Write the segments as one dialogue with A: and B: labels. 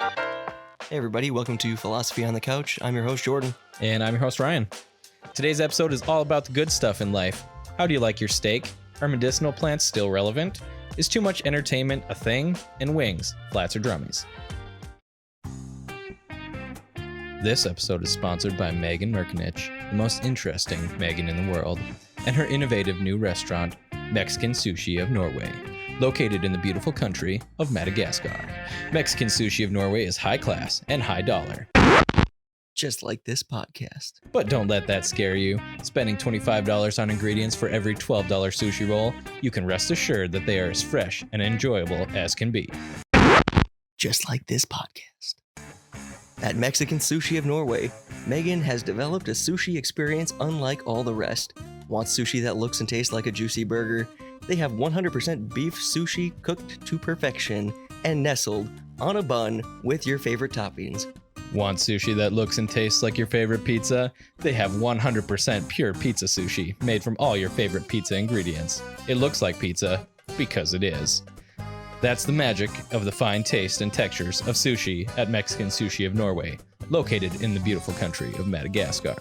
A: Hey everybody, welcome to Philosophy on the Couch. I'm your host, Jordan.
B: And I'm your host, Ryan. Today's episode is all about the good stuff in life. How do you like your steak? Are medicinal plants still relevant? Is too much entertainment a thing? And wings, flats or drummies? This episode is sponsored by Megan Merkinich, the most interesting Megan in the world, and her innovative new restaurant, Mexican Sushi of Norway, located in the beautiful country of Madagascar. Mexican Sushi of Norway is high class and high dollar.
A: Just like this podcast.
B: But don't let that scare you. Spending $25 on ingredients for every $12 sushi roll, you can rest assured that they are as fresh and enjoyable as can be.
A: Just like this podcast. At Mexican Sushi of Norway, Megan has developed a sushi experience unlike all the rest. Want sushi that looks and tastes like a juicy burger? They have 100% beef sushi cooked to perfection and nestled on a bun with your favorite toppings.
B: Want sushi that looks and tastes like your favorite pizza? They have 100% pure pizza sushi made from all your favorite pizza ingredients. It looks like pizza because it is. That's the magic of the fine taste and textures of sushi at Mexican Sushi of Norway, located in the beautiful country of Madagascar.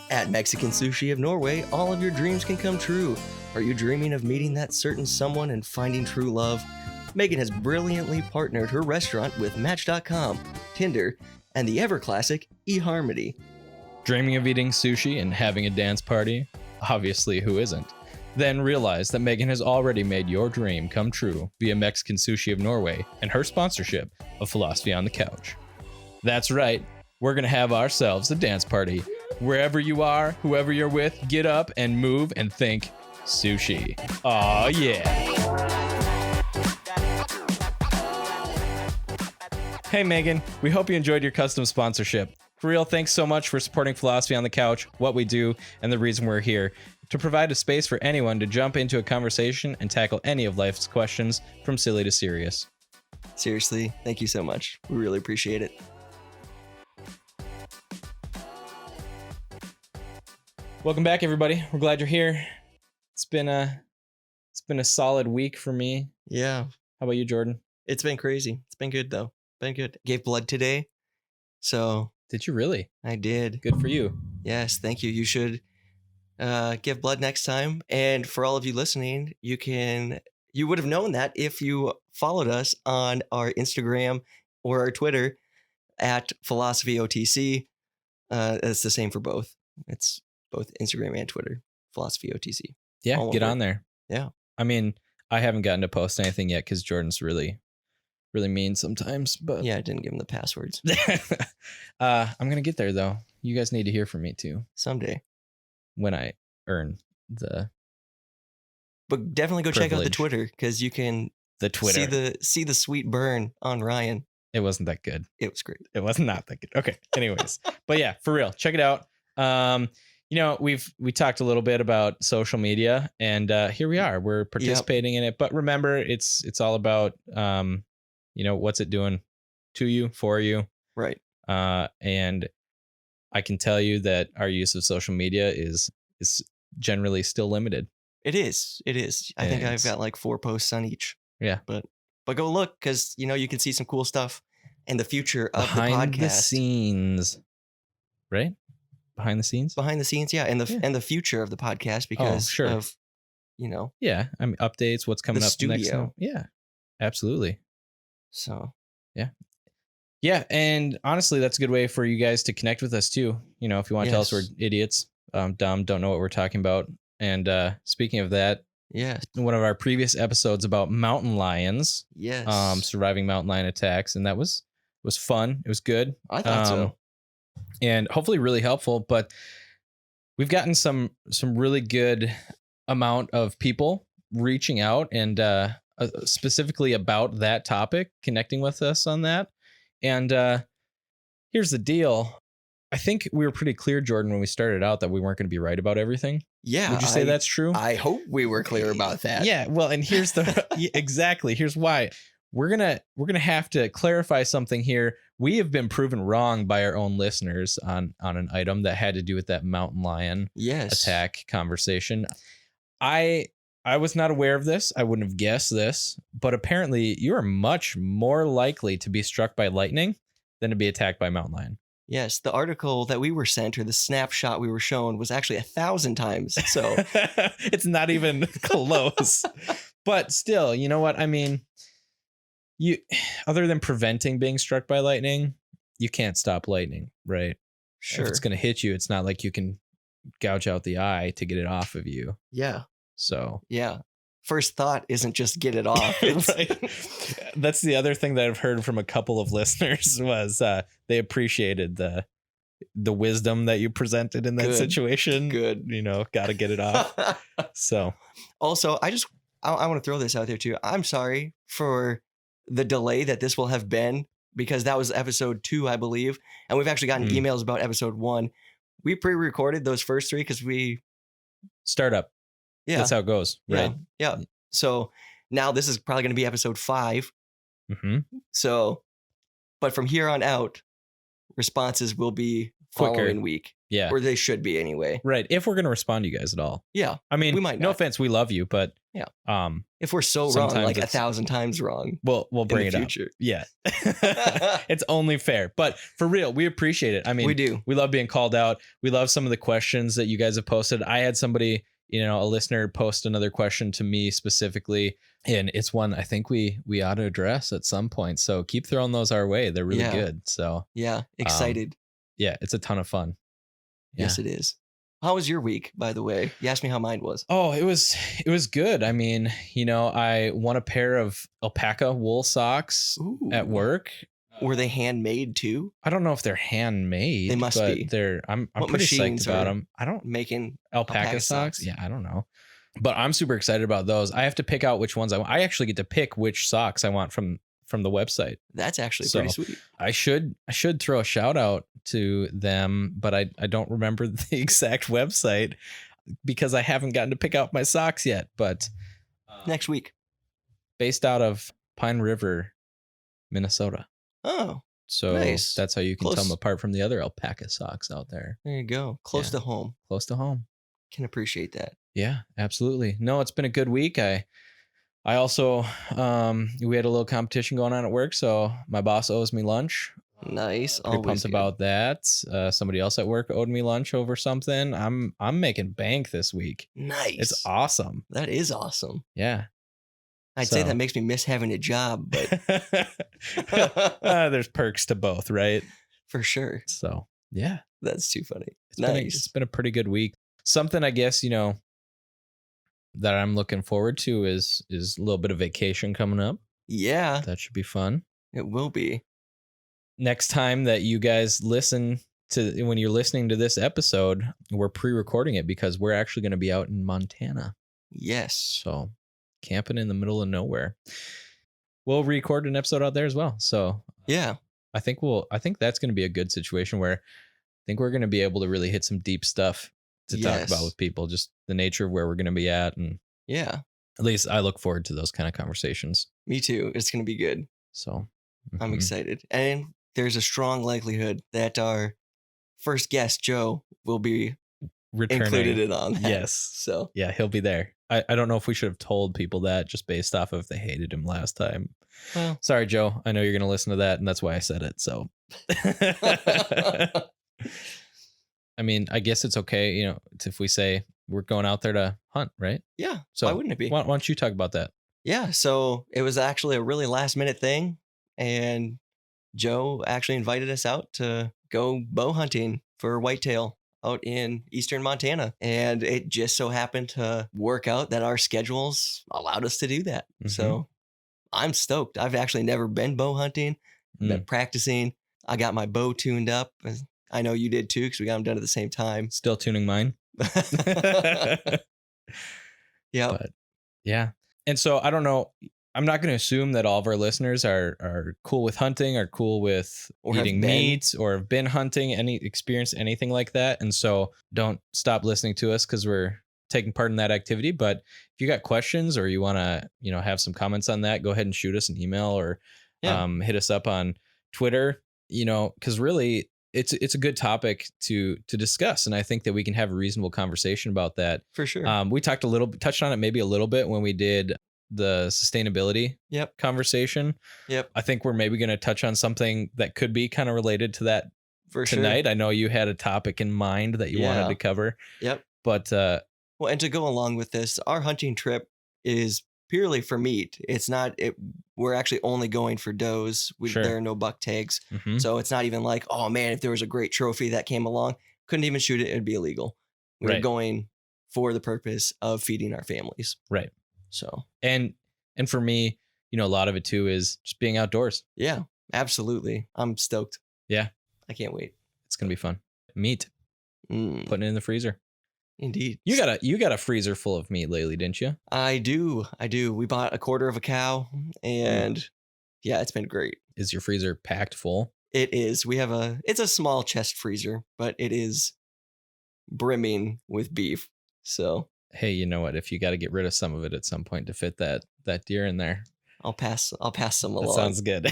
A: At Mexican Sushi of Norway, all of your dreams can come true. Are you dreaming of meeting that certain someone and finding true love? Megan has brilliantly partnered her restaurant with Match.com, Tinder, and the ever-classic eHarmony.
B: Dreaming of eating sushi and having a dance party? Obviously, who isn't? Then realize that Megan has already made your dream come true via Mexican Sushi of Norway and her sponsorship of Philosophy on the Couch. That's right, we're going to have ourselves a dance party. Wherever you are, whoever you're with, get up and move and think sushi. Aw, yeah. Hey Megan, we hope you enjoyed your custom sponsorship. For real, thanks so much for supporting Philosophy on the Couch, what we do, and the reason we're here, to provide a space for anyone to jump into a conversation and tackle any of life's questions from silly to serious.
A: Seriously, thank you so much. We really appreciate it.
B: Welcome back, everybody. We're glad you're here. It's been a solid week for me.
A: Yeah.
B: How about you, Jordan?
A: It's been crazy. It's been good, though. Been good. Gave blood today. So.
B: Did you really?
A: I did.
B: Good for you.
A: Yes, thank you. You should give blood next time. And for all of you listening, you would have known that if you followed us on our Instagram or our Twitter at PhilosophyOTC. It's the same for both. It's both Instagram and Twitter, PhilosophyOTC.
B: Yeah, get on there.
A: Yeah.
B: I mean, I haven't gotten to post anything yet because Jordan's really mean sometimes. But
A: yeah, I didn't give him the passwords.
B: I'm going to get there, though. You guys need to hear from me, too.
A: Someday.
B: When I earn the
A: But definitely go
B: privilege.
A: Check out the Twitter because you can see the sweet burn on Ryan.
B: It wasn't that good.
A: It was great.
B: It was not that good. Okay. Anyways. But yeah, for real. Check it out. We talked a little bit about social media and here we are. We're participating in it. But remember, it's all about what's it doing to you, for you.
A: Right.
B: And I can tell you that our use of social media is generally still limited.
A: It is. I think I've got like 4 posts on each.
B: Yeah.
A: But go look because you can see some cool stuff in the future of
B: behind
A: the podcast.
B: Behind the scenes. Right? Behind the scenes,
A: yeah, and the future of the podcast because of
B: yeah, I mean updates, what's coming up
A: studio.
B: Next. Yeah, absolutely.
A: So
B: yeah, and honestly, that's a good way for you guys to connect with us too. If you want to tell us we're idiots, dumb, don't know what we're talking about. And speaking of that, one of our previous episodes about mountain lions, surviving mountain lion attacks, and that was fun. It was good.
A: I thought so.
B: And hopefully really helpful, but we've gotten some really good amount of people reaching out and specifically about that topic, connecting with us on that. And here's the deal. I think we were pretty clear, Jordan, when we started out that we weren't going to be right about everything.
A: Yeah.
B: Would you say that's true?
A: I hope we were clear about that.
B: Yeah. Well, and here's exactly. Here's why. We're gonna have to clarify something here. We have been proven wrong by our own listeners on an item that had to do with that mountain lion attack conversation. I I was not aware of this. I wouldn't have guessed this, but apparently you are much more likely to be struck by lightning than to be attacked by a mountain lion.
A: Yes, the article that we were sent, or the snapshot we were shown, was actually 1,000 times. So
B: it's not even close. But still, you know what? I mean, you other than preventing being struck by lightning, you can't stop lightning, right?
A: sure.
B: If it's going to hit you, it's not like you can gouge out the eye to get it off of you.
A: Yeah.
B: So,
A: Yeah. First thought isn't just get it off. It's
B: right. That's the other thing that I've heard from a couple of listeners was they appreciated the wisdom that you presented in that
A: Good.
B: situation.
A: Good.
B: You know, got to get it off. So,
A: Also, I want to throw this out there too. I'm sorry for the delay that this will have been, because that was episode 2, I believe. And we've actually gotten emails about episode 1. We pre-recorded those first 3 because
B: startup.
A: yeah.
B: That's how it goes, right?
A: Yeah. So now this is probably going to be episode 5.
B: Mm-hmm.
A: So, but from here on out, responses will be
B: Quicker.
A: following week.
B: Yeah.
A: Or they should be anyway.
B: Right. If we're going to respond to you guys at all.
A: Yeah.
B: I mean,
A: We might
B: no
A: not.
B: offense, we love you, but
A: Yeah.
B: If
A: we're so wrong,
B: sometimes
A: like
B: it's-
A: 1,000 times wrong
B: we'll
A: in
B: bring
A: the
B: it
A: future.
B: up. Yeah. It's only fair. But for real, we appreciate it. I mean,
A: We do.
B: we love being called out. We love some of the questions that you guys have posted. I had somebody, a listener post another question to me specifically, and it's one I think we ought to address at some point. So keep throwing those our way. They're really
A: Yeah.
B: good. So
A: Yeah. Excited.
B: yeah, it's a ton of fun. Yeah.
A: Yes, it is. How was your week, by the way? You asked me how mine was.
B: Oh, it was good. I mean, I won a pair of alpaca wool socks at
A: Ooh.
B: work.
A: Were they handmade too?
B: I don't know if they're handmade.
A: They must
B: but
A: be.
B: I'm
A: What
B: pretty psyched
A: machines
B: about
A: are
B: them. I don't
A: Making
B: alpaca socks.
A: socks?
B: Yeah, I don't know. But I'm super excited about those. I have to pick out which ones I want. I actually get to pick which socks I want from the website.
A: That's actually
B: So,
A: pretty sweet.
B: I should throw a shout out to them, but I don't remember the exact website because I haven't gotten to pick out my socks yet. But
A: Next week.
B: based out of Pine River, Minnesota.
A: Oh,
B: So
A: Nice.
B: that's how you can tell
A: Close.
B: them apart from the other alpaca socks out there.
A: there you go. Close
B: Yeah.
A: to home.
B: Close to home.
A: Can appreciate that.
B: Yeah, absolutely. No, it's been a good week. I also we had a little competition going on at work, so my boss owes me lunch.
A: Nice.
B: Pretty
A: Always
B: pumped
A: good.
B: about that. Somebody else at work owed me lunch over something. I'm making bank this week.
A: Nice.
B: It's awesome.
A: That is awesome.
B: Yeah.
A: I'd say
B: So-
A: that makes me miss having a job, but
B: There's perks to both, right?
A: for sure.
B: So yeah,
A: That's too funny.
B: it's been
A: Nice.
B: a pretty good week. Something I guess that I'm looking forward to is a little bit of vacation coming up.
A: Yeah,
B: That should be fun.
A: it will be.
B: Next time that you guys listen to, when you're listening to this episode, we're pre-recording it because we're actually going to be out in Montana.
A: Yes.
B: So camping in the middle of nowhere. We'll record an episode out there as well. So
A: Yeah.
B: I think that's going to be a good situation where I think we're going to be able to really hit some deep stuff to talk about
A: Yes.
B: with people, just the nature of where we're going to be at. And
A: Yeah.
B: at least I look forward to those kind of conversations.
A: Me too. It's going to be good.
B: So
A: I'm
B: mhm.
A: excited. And there's a strong likelihood that our first guest, Joe, will be
B: Returning.
A: included in on that.
B: Yes.
A: So,
B: Yeah, he'll be there. I don't know if we should have told people that just based off of if they hated him last time.
A: well,
B: Sorry, Joe. I know you're going to listen to that, and that's why I said it. So, I mean, I guess it's okay, if we say we're going out there to hunt, right?
A: yeah.
B: So
A: Why wouldn't it be?
B: Why don't you talk about that?
A: Yeah. So it was actually a really last minute thing. And Joe actually invited us out to go bow hunting for whitetail out in eastern Montana. And it just so happened to work out that our schedules allowed us to do that.
B: Mhm.
A: So I'm stoked. I've actually never been bow hunting, been practicing. I got my bow tuned up. I know you did too, because we got them done at the same time.
B: Still tuning mine.
A: Yeah.
B: But yeah. And so I don't know. I'm not going to assume that all of our listeners are cool with hunting, are cool with
A: Or have
B: eating
A: been.
B: meat, or have been hunting, experienced anything like that. And so don't stop listening to us because we're taking part in that activity. But if you got questions or you want to, have some comments on that, go ahead and shoot us an email or
A: Yeah.
B: hit us up on Twitter, because really it's a good topic to discuss, and I think that we can have a reasonable conversation about that.
A: For sure.
B: We touched on it maybe a little bit when we did the sustainability
A: Yep.
B: conversation.
A: Yep.
B: I think we're maybe going to touch on something that could be kind of related to that
A: For
B: tonight.
A: sure.
B: I know you had a topic in mind that you wanted
A: Yeah.
B: to cover,
A: Yep.
B: but
A: Well, and to go along with this, our hunting trip is purely for meat. It's not it we're actually only going for does.
B: Sure.
A: There are no buck tags.
B: mhm,
A: So it's not even like, oh man, if there was a great trophy that came along, couldn't even shoot it, it'd be illegal. We're
B: right,
A: going for the purpose of feeding our families.
B: right.
A: So
B: And for me, a lot of it too is just being outdoors.
A: yeah, absolutely. I'm stoked.
B: Yeah,
A: I can't wait.
B: it's going to be fun. Meat,
A: Mm,
B: putting it in the freezer.
A: indeed.
B: You got a freezer full of meat lately, didn't you?
A: I do. I do. We bought a quarter of a cow and yeah, it's been great.
B: Is your freezer packed full?
A: It is. It's a small chest freezer, but it is brimming with beef. So
B: Hey, you know what? If you got to get rid of some of it at some point to fit that deer in there,
A: I'll pass some
B: that
A: along.
B: sounds good.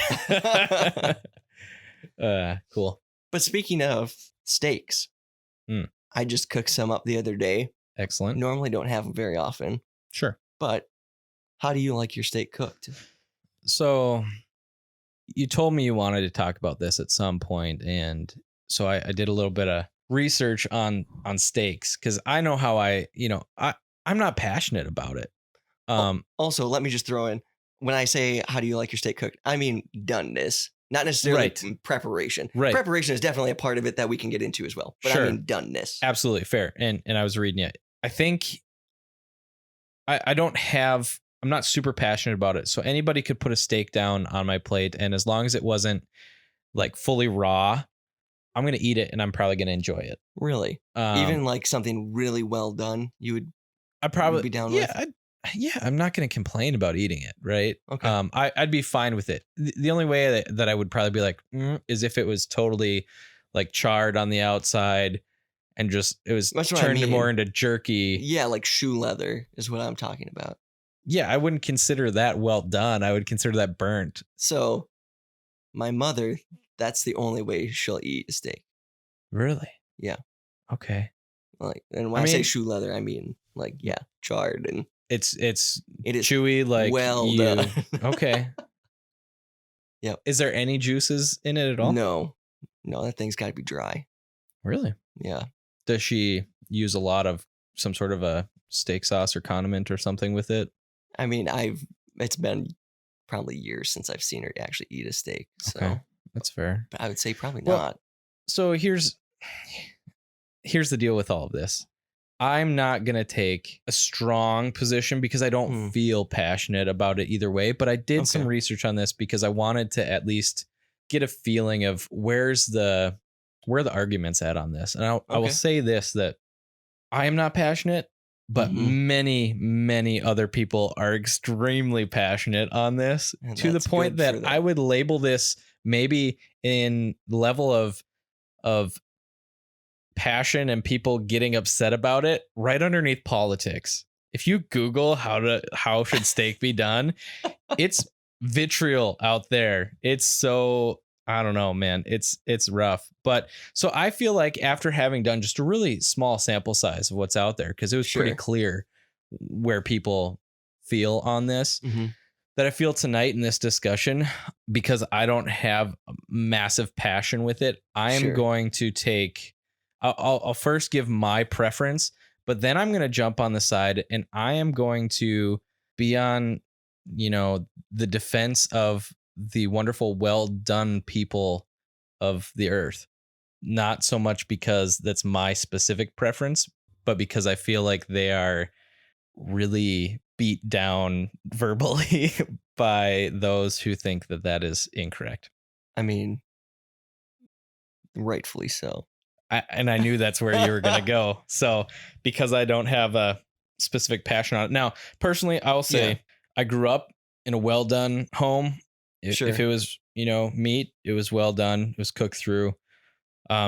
B: Cool.
A: But speaking of steaks,
B: Mm.
A: I just cooked some up the other day.
B: Excellent.
A: Normally don't have them very often,
B: Sure.
A: but how do you like your steak cooked?
B: So you told me you wanted to talk about this at some point, and so I did a little bit of research on steaks because I know how I'm not passionate about it.
A: Also, let me just throw in, when I say how do you like your steak cooked, I mean doneness, not necessarily
B: Right.
A: preparation.
B: Right.
A: Preparation is definitely a part of it that we can get into as well, but
B: Sure.
A: I mean doneness.
B: Absolutely fair. And I was reading it. I think I don't have. I'm not super passionate about it. So anybody could put a steak down on my plate, and as long as it wasn't like fully raw, I'm gonna eat it, and I'm probably gonna enjoy it.
A: Really? Even like something really well done, you would
B: I probably
A: be down
B: yeah,
A: with?
B: I'm not going to complain about eating it, right?
A: Okay.
B: I'd be fine with it. The only way that I would probably be like is if it was totally like charred on the outside and just it was
A: That's what I
B: turned
A: mean.
B: more into jerky.
A: Yeah, like shoe leather is what I'm talking about.
B: Yeah, I wouldn't consider that well done. I would consider that burnt.
A: So my mother, that's the only way she'll eat a steak.
B: Really?
A: Yeah.
B: Okay.
A: Like, and when I say shoe leather, I mean like, yeah, charred, and
B: It's
A: it is
B: chewy like
A: well
B: you.
A: done.
B: Okay.
A: Yep.
B: Is there any juices in it at all?
A: No, that thing's got to be dry.
B: Really?
A: Yeah.
B: Does she use a lot of some sort of a steak sauce or condiment or something with it?
A: I mean, it's been probably years since I've seen her actually eat a steak. So
B: Okay, that's fair.
A: but I would say probably
B: Well,
A: not.
B: So here's the deal with all of this. I'm not going to take a strong position because I don't feel passionate about it either way, but I did some
A: Okay.
B: research on this because I wanted to at least get a feeling of where the arguments at on this. And I will
A: Okay.
B: say this, that I am not passionate, but
A: Mhm.
B: many, many other people are extremely passionate on this
A: And
B: to the
A: that's
B: point
A: good for
B: that I
A: them.
B: would label this maybe in level of passion and people getting upset about it right underneath politics. If you Google how should steak be done, it's vitriol out there. It's so, I don't know, man. It's rough. But so I feel like after having done just a really small sample size of what's out there, because it was pretty
A: Sure.
B: clear where people feel on this,
A: Mhm.
B: that I feel tonight in this discussion, because I don't have massive passion with it, I am
A: Sure.
B: going to take, I'll first give my preference, but then I'm going to jump on the side and I am going to be on, the defense of the wonderful, well done people of the earth. Not so much because that's my specific preference, but because I feel like they are really beat down verbally by those who think that that is incorrect.
A: I mean, rightfully so.
B: And I knew that's where you were going to go. So because I don't have a specific passion on it. Now, personally, I'll say
A: Yeah.
B: I grew up in a well done home.
A: Sure.
B: If it was, meat, it was well done. It was cooked through.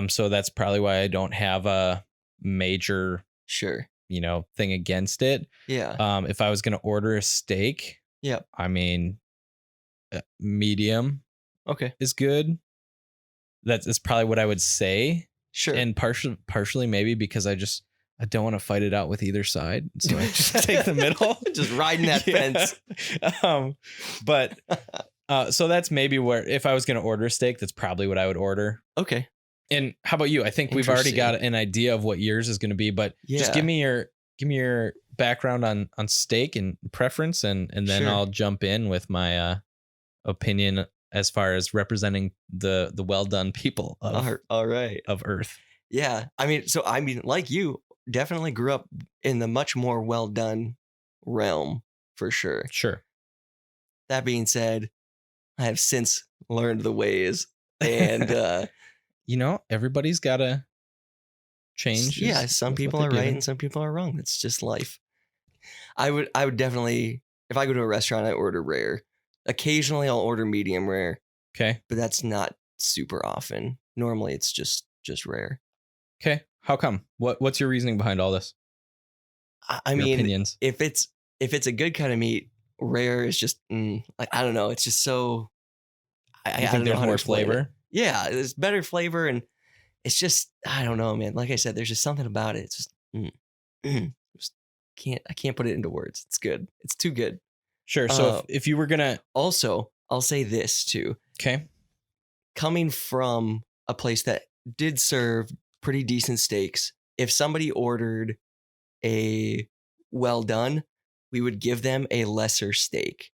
B: So that's probably why I don't have a major,
A: Sure.
B: thing against it.
A: Yeah.
B: If I was going to order a steak,
A: Yep.
B: I mean, medium
A: Okay.
B: is good. That's probably what I would say.
A: Sure.
B: And partially maybe because I don't want to fight it out with either side. So I just take the middle.
A: Just riding that fence.
B: But so that's maybe where, if I was going to order a steak, that's probably what I would order.
A: Okay.
B: And how about you? I think we've already got an idea of what yours is going to be, but just give me your background on steak and preference, and then I'll jump in with my opinion as far as representing the well done people of
A: all right.
B: of Earth.
A: Yeah. I mean, like you, definitely grew up in the much more well done realm for sure.
B: Sure.
A: That being said, I have since learned the ways, and
B: everybody's got to change.
A: Yeah, some people are right and some people are wrong. It's just life. I would definitely, if I go to a restaurant, I order rare. Occasionally I'll order medium rare.
B: Okay.
A: But that's not super often. Normally it's just rare.
B: Okay. How come? What's your reasoning behind all this?
A: I mean, opinions. If it's a good kind of meat, rare is just like, I don't know. It's just so.
B: I think there's more flavor.
A: Yeah, there's better flavor, and it's just, I don't know, man. Like I said, there's just something about it. It's just, just I can't put it into words. It's good. It's too good.
B: Sure. So if you were gonna,
A: also, I'll say this too.
B: Okay.
A: Coming from a place that did serve pretty decent steaks, if somebody ordered a well done, we would give them a lesser steak.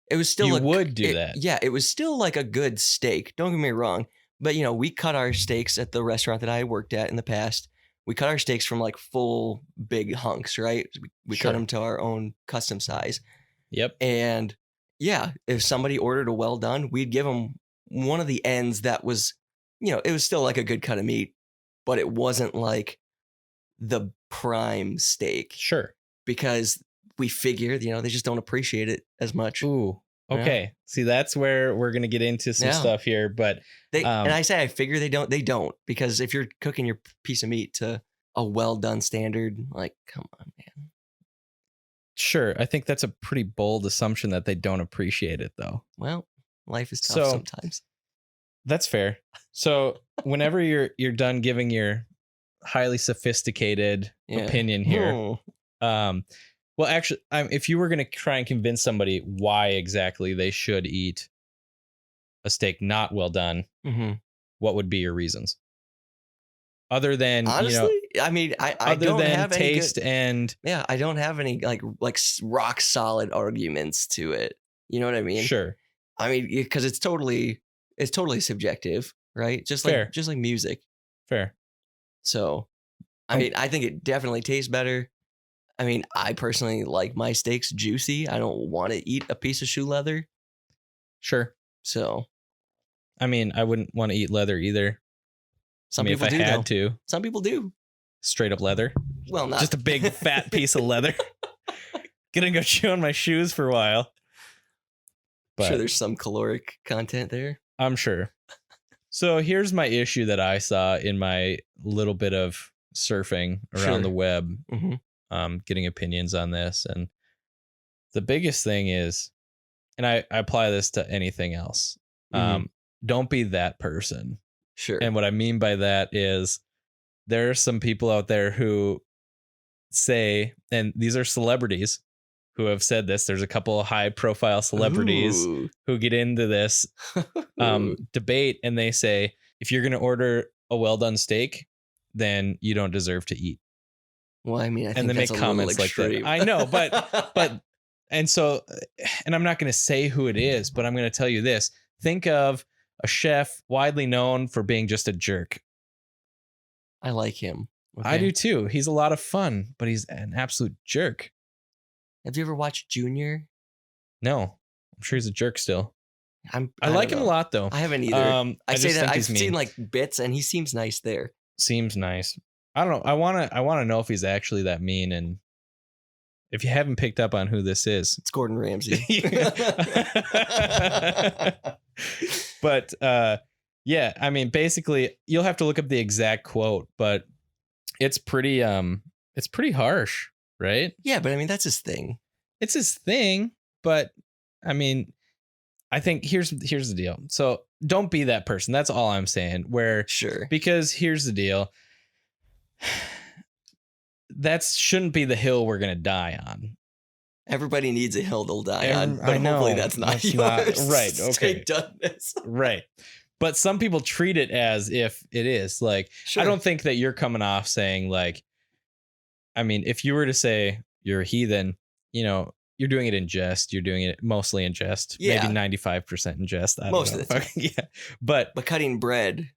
A: It was still
B: that.
A: Yeah, it was still like a good steak. Don't get me wrong. But, we cut our steaks at the restaurant that I worked at in the past. We cut our steaks from like full big hunks, right? We cut them to our own custom size.
B: Yep.
A: And yeah, if somebody ordered a well done, we'd give them one of the ends that was, it was still like a good cut of meat, but it wasn't like the prime steak.
B: Sure.
A: Because we figured, they just don't appreciate it as much.
B: Ooh. Okay. Yeah. See, that's where we're going to get into some stuff here, but
A: and I say, I figure they don't, because if you're cooking your piece of meat to a well done standard, like, come on, man.
B: Sure. I think that's a pretty bold assumption that they don't appreciate it though.
A: Well, life is tough sometimes.
B: That's fair. So whenever you're done giving your highly sophisticated opinion here, well, actually, if you were going to try and convince somebody why exactly they should eat a steak not well done, what would be your reasons? Other than,
A: honestly, I mean, I don't have
B: taste
A: any
B: and
A: I don't have any like rock solid arguments to it. You know what I mean?
B: Sure.
A: I mean, because it's totally subjective, right? Just like music.
B: Fair.
A: So, I mean, I think it definitely tastes better. I mean, I personally like my steaks juicy. I don't want to eat a piece of shoe leather.
B: Sure.
A: So,
B: I mean, I wouldn't want to eat leather either.
A: Some people do.
B: If I had to.
A: Some people do.
B: Straight up leather.
A: Well, not
B: just a big fat piece of leather. Gonna go chew on my shoes for a while.
A: But I'm sure there's some caloric content there.
B: I'm sure. So here's my issue that I saw in my little bit of surfing around the web. Getting opinions on this, and the biggest thing is, and I apply this to anything else, don't be that person.
A: Sure.
B: And what I mean by that is there are some people out there who say, and these are celebrities who have said this, there's a couple of high profile celebrities who get into this debate, and they say, if you're going to order a well done steak, then you don't deserve to eat.
A: Well, I mean, I think
B: and then
A: that's
B: make comments like that. I know, but and I'm not going to say who it is, but I'm going to tell you this. Think of a chef widely known for being just a jerk.
A: I like him.
B: Okay? I do too. He's a lot of fun, but he's an absolute jerk.
A: Have you ever watched Junior?
B: No, I'm sure he's a jerk still. I like him a lot though.
A: I haven't either. I say that I've seen like bits, and he seems nice there.
B: Seems nice. I don't know. I want to know if he's actually that mean, and if you haven't picked up on who this is,
A: it's Gordon Ramsay.
B: But yeah, I mean, basically, you'll have to look up the exact quote, but it's pretty harsh, right?
A: Yeah, but I mean, that's his thing.
B: It's his thing, but I mean, I think here's the deal. So don't be that person. That's all I'm saying.
A: Sure.
B: Because here's the deal. That shouldn't be the hill we're gonna die on.
A: Everybody needs a hill they'll die on, but
B: I know,
A: hopefully that's not yours.
B: right. Okay.
A: Take doneness.
B: Right. But some people treat it as if it is. Like,
A: Sure.
B: I don't think that you're coming off saying, like, I mean, if you were to say you're a heathen, you're doing it in jest. You're doing it mostly in jest.
A: Yeah.
B: Maybe 95% in jest. I don't
A: Most
B: know.
A: of the time.
B: Yeah. But
A: cutting bread,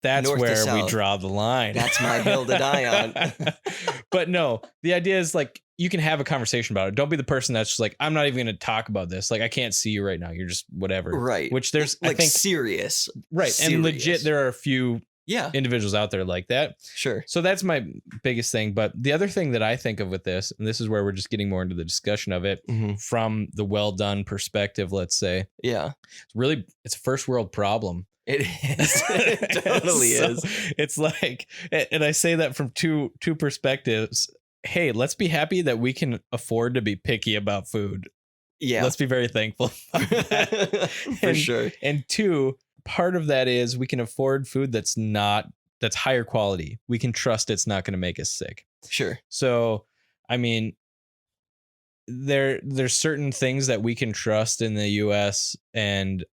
B: that's
A: north to
B: where we
A: south,
B: draw the line.
A: that's my hill to die on.
B: But no, the idea is like, you can have a conversation about it. Don't be the person that's just like, I'm not even going to talk about this. Like, I can't see you right now. You're just whatever.
A: Right.
B: Which there's,
A: like,
B: I think,
A: serious.
B: right.
A: Serious.
B: And legit, there are a few
A: Yeah.
B: individuals out there like that.
A: Sure.
B: So that's my biggest thing. But the other thing that I think of with this, and this is where we're just getting more into the discussion of it
A: Mhm.
B: from the well done perspective, let's say,
A: Yeah.
B: it's a first world problem.
A: It is. It totally is.
B: It's like, and I say that from two perspectives. Hey, let's be happy that we can afford to be picky about food.
A: Yeah.
B: Let's be very thankful about that.
A: For sure.
B: And two, part of that is we can afford food that's higher quality. We can trust it's not going to make us sick.
A: Sure.
B: So, I mean, there's certain things that we can trust in the US and,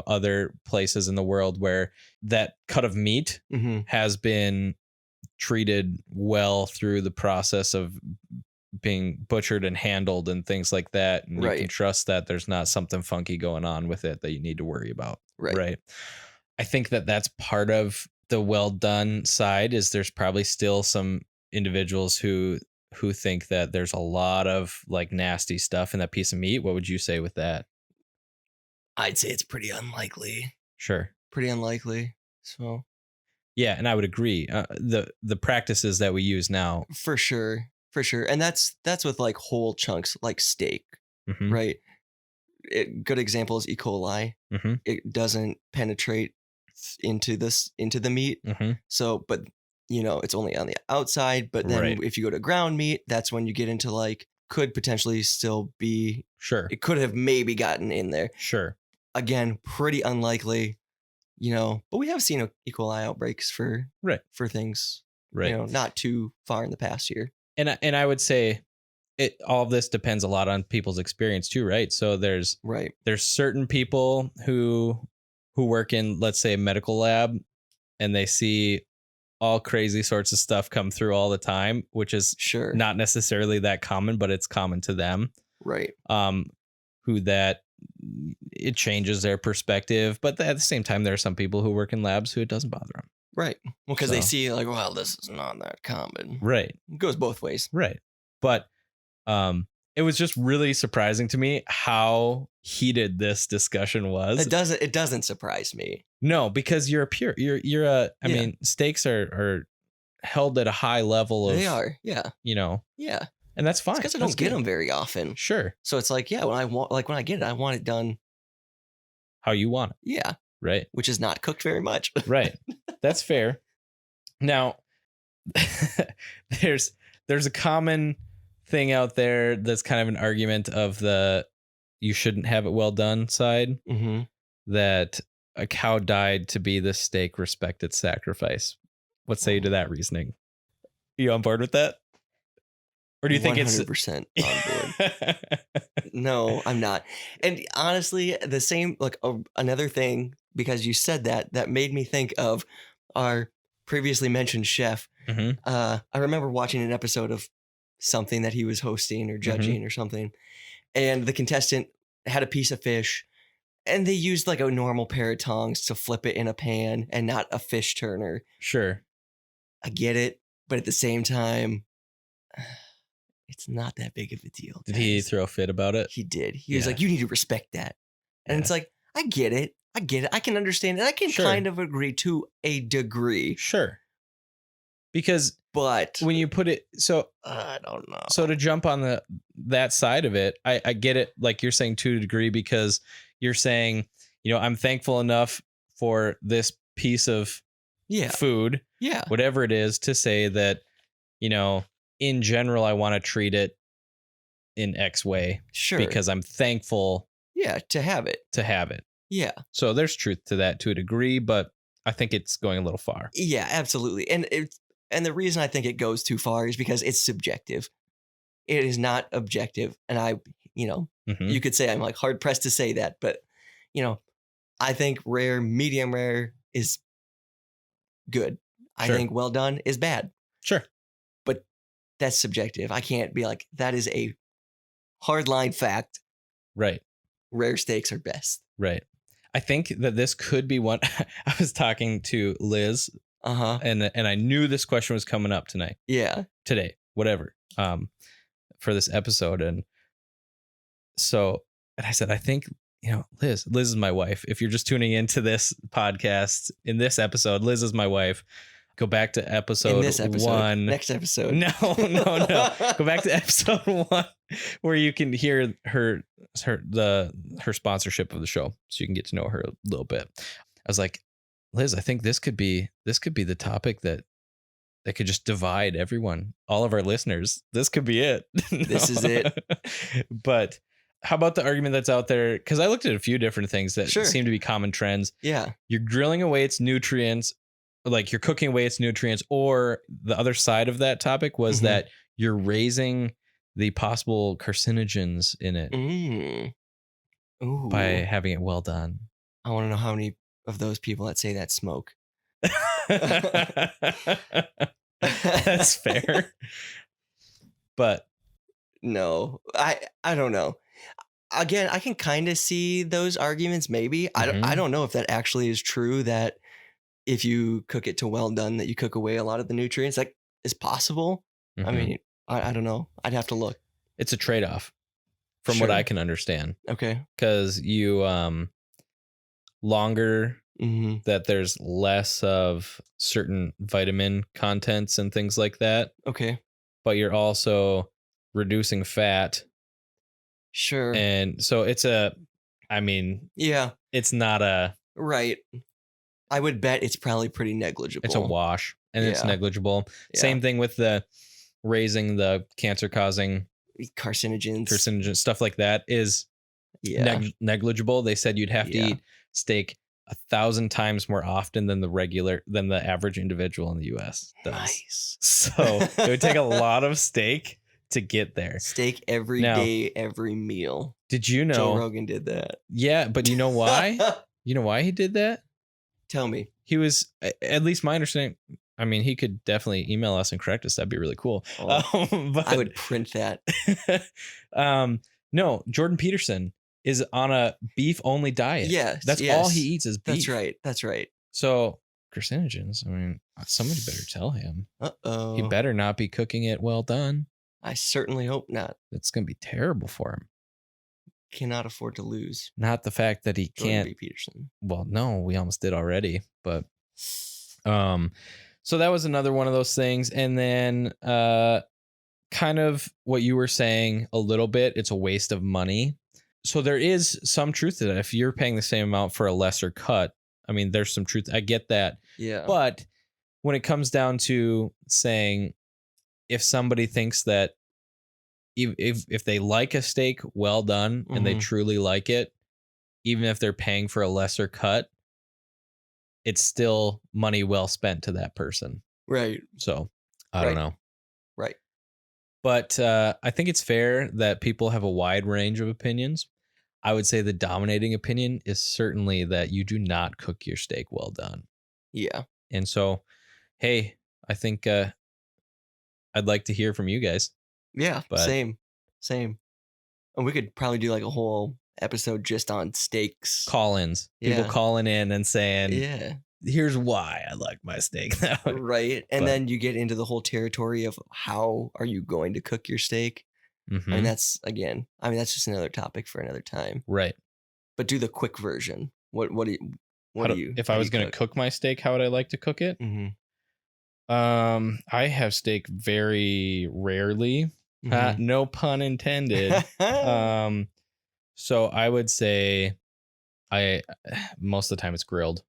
B: other places in the world where that cut of meat
A: hmm
B: has been treated well through the process of being butchered and handled and things like that. And you can
A: Right.
B: trust that there's not something funky going on with it that you need to worry about.
A: Right.
B: I think that that's part of the well done side is there's probably still some individuals who think that there's a lot of like nasty stuff in that piece of meat. What would you say with that?
A: I'd say it's pretty unlikely.
B: Sure.
A: Pretty unlikely. So
B: Yeah, and I would agree. The practices that we use now.
A: for sure. For sure. And that's with like whole chunks like steak,
B: Mhm,
A: right? Good example is E. coli.
B: mhm,
A: It doesn't penetrate into the meat.
B: mhm.
A: So, but it's only on the outside. But then
B: Right.
A: if you go to ground meat, that's when you get into like could potentially still be.
B: Sure.
A: It could have maybe gotten in there.
B: Sure.
A: Again, pretty unlikely. But we have seen E. coli outbreaks for things.
B: Right.
A: Not too far in the past year.
B: And I would say all of this depends a lot on people's experience too, right? So there's
A: Right.
B: certain people who work in, let's say, a medical lab, and they see all crazy sorts of stuff come through all the time, which is
A: Sure.
B: not necessarily that common, but it's common to them.
A: Right.
B: Who that it changes their perspective, but at the same time, there are some people who work in labs who it doesn't bother them.
A: Right. Well, because they
B: So-
A: see like, well, this is not that common.
B: Right.
A: It goes both ways.
B: Right. But it was just really surprising to me how heated this discussion was.
A: It doesn't surprise me.
B: No, because you're a
A: Yeah.
B: mean, stakes are held at a high level of,
A: They are. Yeah. Yeah.
B: and that's fine.
A: Because I
B: That's
A: don't get
B: good.
A: them very often.
B: Sure.
A: So it's like, yeah, when I get it, I want it done.
B: How you want it.
A: Yeah.
B: Right.
A: Which is not cooked very much.
B: Right. That's fair. Now, there's a common thing out there that's kind of an argument of the you shouldn't have it well done side,
A: Mm-hmm.
B: that a cow died to be the steak respected sacrifice. What say you to that reasoning? You on board with that? Or do you think it's
A: 100% on board? No, I'm not. And honestly, the same, like another thing, because you said that made me think of our previously mentioned chef.
B: Mhm.
A: I remember watching an episode of something that he was hosting or judging or something, and the contestant had a piece of fish, and they used like a normal pair of tongs to flip it in a pan and not a fish turner.
B: Sure.
A: I get it, but at the same time, it's not that big of a deal.
B: Did he
A: guys.
B: throw a fit about it?
A: He did. He was
B: Yeah.
A: like, you need to respect that. And it's like, I get it. I can understand it. I can
B: Sure.
A: kind of agree to a degree,
B: Sure. Because
A: but
B: when you put it, so
A: I don't know.
B: so to jump on that side of it, I get it. Like you're saying to a degree, because you're saying, I'm thankful enough for this piece of
A: Yeah.
B: food,
A: Yeah.
B: whatever it is, to say that, in general, I want to treat it in X way
A: Sure.
B: because I'm thankful
A: Yeah, to have it. Yeah.
B: So there's truth to that to a degree, but I think it's going a little far.
A: Yeah, absolutely. And the reason I think it goes too far is because it's subjective. It is not objective. And
B: Mhm.
A: you could say I'm like hard pressed to say that, but you know, I think rare, medium rare is good. I
B: Sure.
A: think well done is bad.
B: Sure.
A: But that's subjective. I can't be like, that is a hardline fact.
B: Right.
A: Rare steaks are best.
B: Right. I think that this could be one. I was talking to Liz,
A: Uh-huh.
B: and I knew this question was coming up today, whatever, for this episode. And I said, I think, Liz is my wife. If you're just tuning into this podcast, in this episode, Liz is my wife. Go back to episode
A: In this episode.
B: 1.
A: Next episode.
B: No. Go back to episode 1 where you can hear her sponsorship of the show, so you can get to know her a little bit. I was like, Liz, I think this could be the topic that could just divide everyone, all of our listeners. This could be it.
A: This is it.
B: But how about the argument that's out there? Because I looked at a few different things that
A: Sure.
B: seem to be common trends.
A: Yeah.
B: You're drilling away its nutrients, like you're cooking away its nutrients, or the other side of that topic was
A: Mhm.
B: that you're raising the possible carcinogens in it
A: Ooh.
B: by having it well done.
A: I want to know how many of those people that say that smoke.
B: That's fair. But
A: No, I don't know. Again, I can kind of see those arguments. Maybe I don't know if that actually is true. That if you cook it to well done, that you cook away a lot of the nutrients. That is possible. I
B: Mhm.
A: mean, I don't know. I'd have to look.
B: It's a trade-off from what
A: Sure.
B: I can understand,
A: Okay.
B: because you longer
A: Mm-hmm.
B: that there's less of certain vitamin contents and things like that,
A: Okay.
B: but you're also reducing fat.
A: Sure.
B: And so it's
A: Yeah.
B: it's not
A: Right. I would bet it's probably pretty negligible.
B: it's a wash, and it's
A: Yeah.
B: negligible.
A: Yeah.
B: Same thing with the raising the cancer causing
A: Carcinogens.
B: stuff like that is
A: Yeah.
B: negligible. They said you'd have to
A: Yeah.
B: eat steak 1,000 times more often than the average individual in the US does.
A: Nice.
B: So it would take a lot of steak to get there.
A: Steak every
B: Now-
A: day, every meal.
B: Did you know?
A: Joe Rogan did that.
B: Yeah, but you know why? You know why he did that?
A: Tell me.
B: He was, at least my understanding. I mean, he could definitely email us and correct us. That'd be really cool. But
A: I would print that.
B: No, Jordan Peterson is on a beef only diet.
A: Yes.
B: That's all he eats is beef.
A: That's right.
B: So carcinogens, I mean, somebody better tell him.
A: Uh-oh.
B: He better not be cooking it well done.
A: I certainly hope not.
B: That's going to be terrible for him.
A: Cannot afford to lose.
B: Not the fact that he
A: Jordan
B: can't.
A: B. Peterson.
B: Well, no, we almost did already, but so that was another one of those things. And then kind of what you were saying a little bit, it's a waste of money. So there is some truth to that. If you're paying the same amount for a lesser cut, I mean, there's some truth. I get that.
A: Yeah.
B: But when it comes down to saying, if somebody thinks that if they like a steak well done and they
A: Mhm.
B: truly like it, even if they're paying for a lesser cut, it's still money well spent to that person.
A: Right.
B: So I don't know.
A: Right.
B: But I think it's fair that people have a wide range of opinions. I would say the dominating opinion is certainly that you do not cook your steak well done.
A: Yeah.
B: And so, hey, I think I'd like to hear from you guys.
A: Yeah.
B: But-
A: Same. And we could probably do like a whole episode just on steaks.
B: Call-ins. People
A: Yeah.
B: calling in and saying,
A: Yeah.
B: here's why I like my steak that way.
A: Right. And
B: But-
A: then you get into the whole territory of how are you going to cook your steak?
B: Mhm.
A: I mean, that's just another topic for another time.
B: Right.
A: But do the quick version. What do you
B: If I was going to cook my steak, how would I like to cook it?
A: Mm-hmm.
B: I have steak very rarely.
A: Mm-hmm.
B: No pun intended. So I would say most of the time it's grilled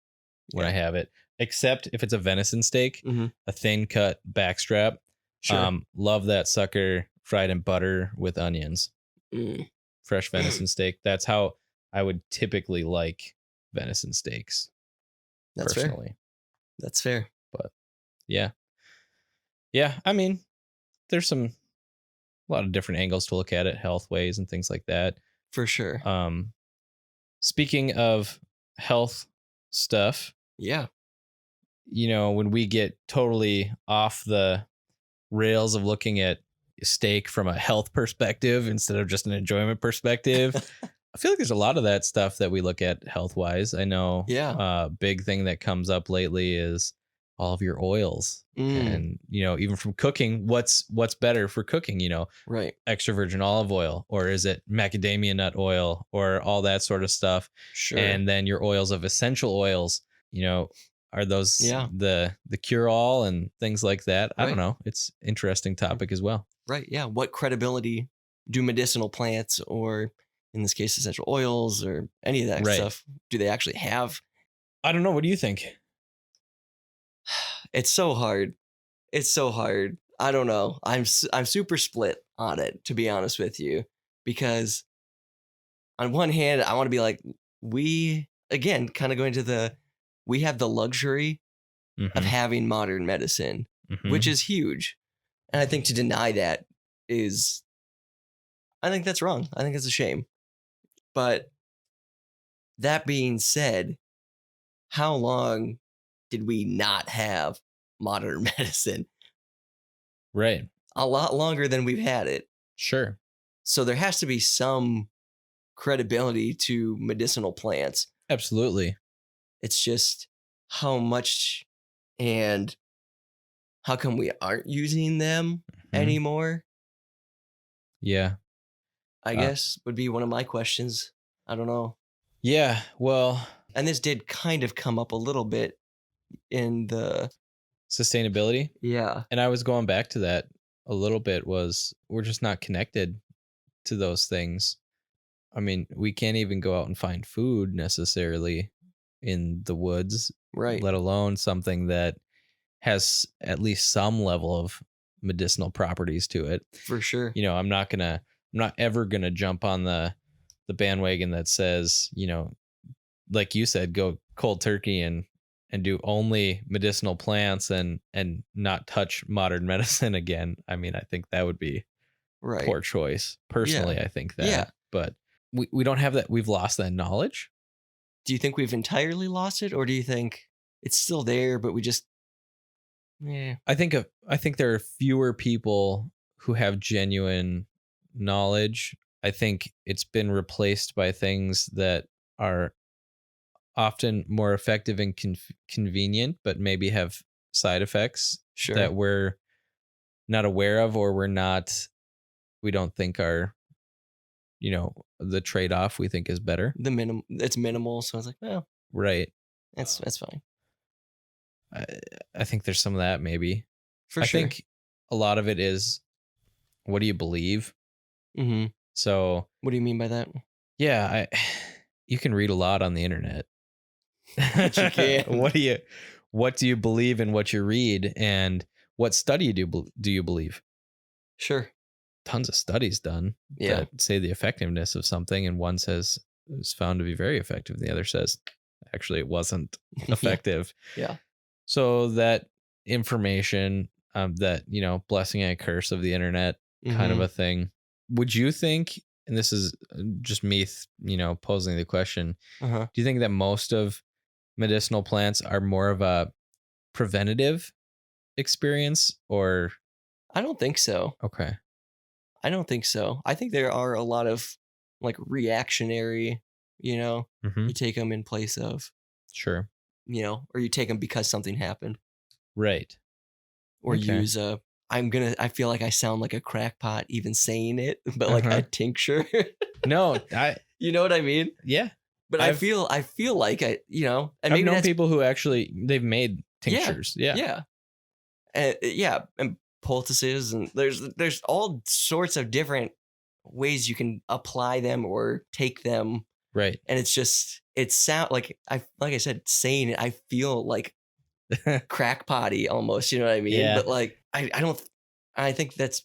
B: when I have it, except if it's a venison steak,
A: Mhm.
B: a thin cut backstrap.
A: Sure.
B: Love that sucker fried in butter with onions.
A: Mm.
B: Fresh venison steak. That's how I would typically like venison steaks
A: That's fair.
B: personally.
A: That's fair.
B: But yeah. Yeah. I mean, there's a lot of different angles to look at it, health ways and things like that.
A: For sure.
B: Um, Speaking of health stuff,
A: Yeah.
B: when we get totally off the rails of looking at steak from a health perspective instead of just an enjoyment perspective, I feel like there's a lot of that stuff that we look at health wise. I know
A: Yeah.
B: a big thing that comes up lately is all of your oils. And even from cooking, what's better for cooking,
A: Right.
B: extra virgin olive oil, or is it macadamia nut oil, or all that sort of stuff.
A: Sure.
B: And then your oils of essential oils, are those the cure all and things like that. I don't know. It's interesting topic as well.
A: Right. Yeah. What credibility do medicinal plants, or in this case, essential oils, or any of that stuff, do they actually have?
B: I don't know. What do you think?
A: It's so hard. It's so hard. I don't know. I'm super split on it, to be honest with you, because on one hand, I want to be like, we, again, kind of going to we have the luxury of having modern medicine, which is huge. And I think to deny that I think that's wrong. I think it's a shame. But that being said, how long did we not have modern medicine?
B: Right.
A: A lot longer than we've had it.
B: Sure.
A: So there has to be some credibility to medicinal plants.
B: Absolutely.
A: It's just how much and how come we aren't using them anymore?
B: Yeah.
A: I guess would be one of my questions. I don't know.
B: Yeah. Well,
A: and this did kind of come up a little bit in the
B: sustainability.
A: Yeah.
B: And I was going back to that a little bit, was we're just not connected to those things. I mean, we can't even go out and find food necessarily in the woods,
A: Right.
B: let alone something that has at least some level of medicinal properties to it.
A: For sure.
B: I'm not ever gonna jump on the bandwagon that says, like you said, go cold turkey and do only medicinal plants and not touch modern medicine again. I mean, I think that would be poor choice. Personally, I think that.
A: Yeah.
B: But we don't have that. We've lost that knowledge.
A: Do you think we've entirely lost it, or do you think it's still there, but we just
B: I think there are fewer people who have genuine knowledge. I think it's been replaced by things that are often more effective and convenient, but maybe have side effects that we're not aware of, or we don't think are, the trade-off we think is better.
A: It's minimal. So I was like, well,
B: right.
A: That's fine.
B: I think there's some of that maybe.
A: For sure.
B: I think a lot of it is, what do you believe?
A: Mm-hmm.
B: So
A: what do you mean by that?
B: Yeah, you can read a lot on the internet.
A: You can.
B: What do you believe in what you read, and what study do you believe?
A: Sure.
B: Tons of studies done that say the effectiveness of something, and one says it was found to be very effective, and the other says actually it wasn't effective.
A: Yeah.
B: So that information, that blessing and curse of the internet kind of a thing. Would you think, and this is just me, posing the question, do you think that most of medicinal plants are more of a preventative experience, or?
A: I don't think so.
B: Okay.
A: I don't think so. I think there are a lot of like reactionary, you take them in place of.
B: Sure.
A: Or you take them because something happened.
B: Right.
A: Or use I feel like I sound like a crackpot even saying it, but like a tincture.
B: No,
A: you know what I mean?
B: Yeah.
A: But I feel like and
B: I've known people who actually, they've made tinctures. Yeah.
A: Yeah. And poultices, and there's all sorts of different ways you can apply them or take them.
B: Right.
A: And it's just, it sound like I said, saying it, I feel like crackpotty almost, you know what I mean?
B: Yeah.
A: But like, I think that's,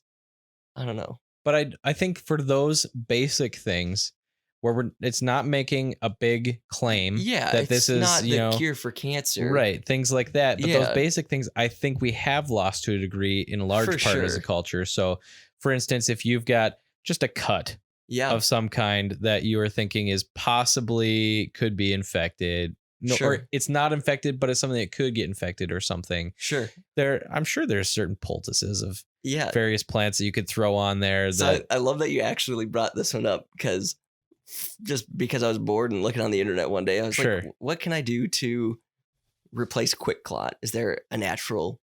A: I don't know.
B: But I think for those basic things, where it's not making a big claim
A: Yeah,
B: that this
A: it's
B: is,
A: not the cure for cancer.
B: right, things like that. But those
A: Yeah,
B: basic things, I think we have lost to a degree in
A: for
B: large part as a
A: sure.
B: culture. So, for instance, if you've got just a cut
A: Yeah,
B: of some kind that you are thinking is possibly could be infected, no, or
A: sure,
B: it's not infected, but it's something that could get infected or something.
A: sure.
B: I'm sure there's certain poultices of
A: Yeah.
B: various plants that you could throw on there
A: So
B: that
A: I love that you actually brought this one up because just because I was bored and looking on the internet one day, I was like,
B: sure,
A: what can I do to replace Quick Clot? Is there a natural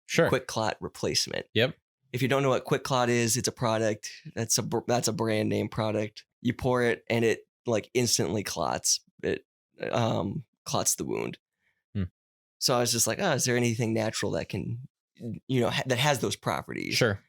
B: sure,
A: Quick Clot replacement?
B: yep,
A: If you don't know what Quick Clot is, it's a product that's a brand name product. You pour it and it like instantly clots. It clots the wound.
B: hmm,
A: So I was just like, oh, is there anything natural that can, that has those properties?
B: sure,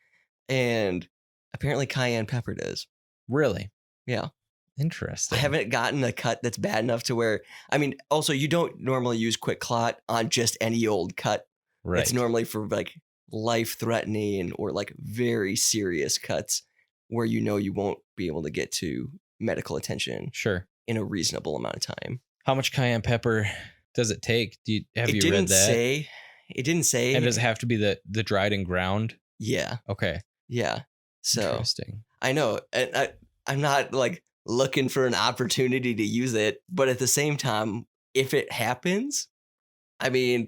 A: And apparently cayenne pepper does.
B: really
A: Yeah. I
B: interesting,
A: haven't gotten a cut that's bad enough to where, I mean, also you don't normally use Quick Clot on just any old cut. It's
B: right,
A: normally for like life threatening or like very serious cuts where you won't be able to get to medical attention
B: sure.
A: in a reasonable amount of time.
B: How much cayenne pepper does it take? Have
A: It
B: you read
A: didn't
B: that?
A: say, it didn't
B: And does
A: say,
B: it have to be the dried and ground?
A: yeah,
B: Okay,
A: yeah. So
B: interesting.
A: I know, and I'm not like looking for an opportunity to use it, but at the same time, if it happens, I mean,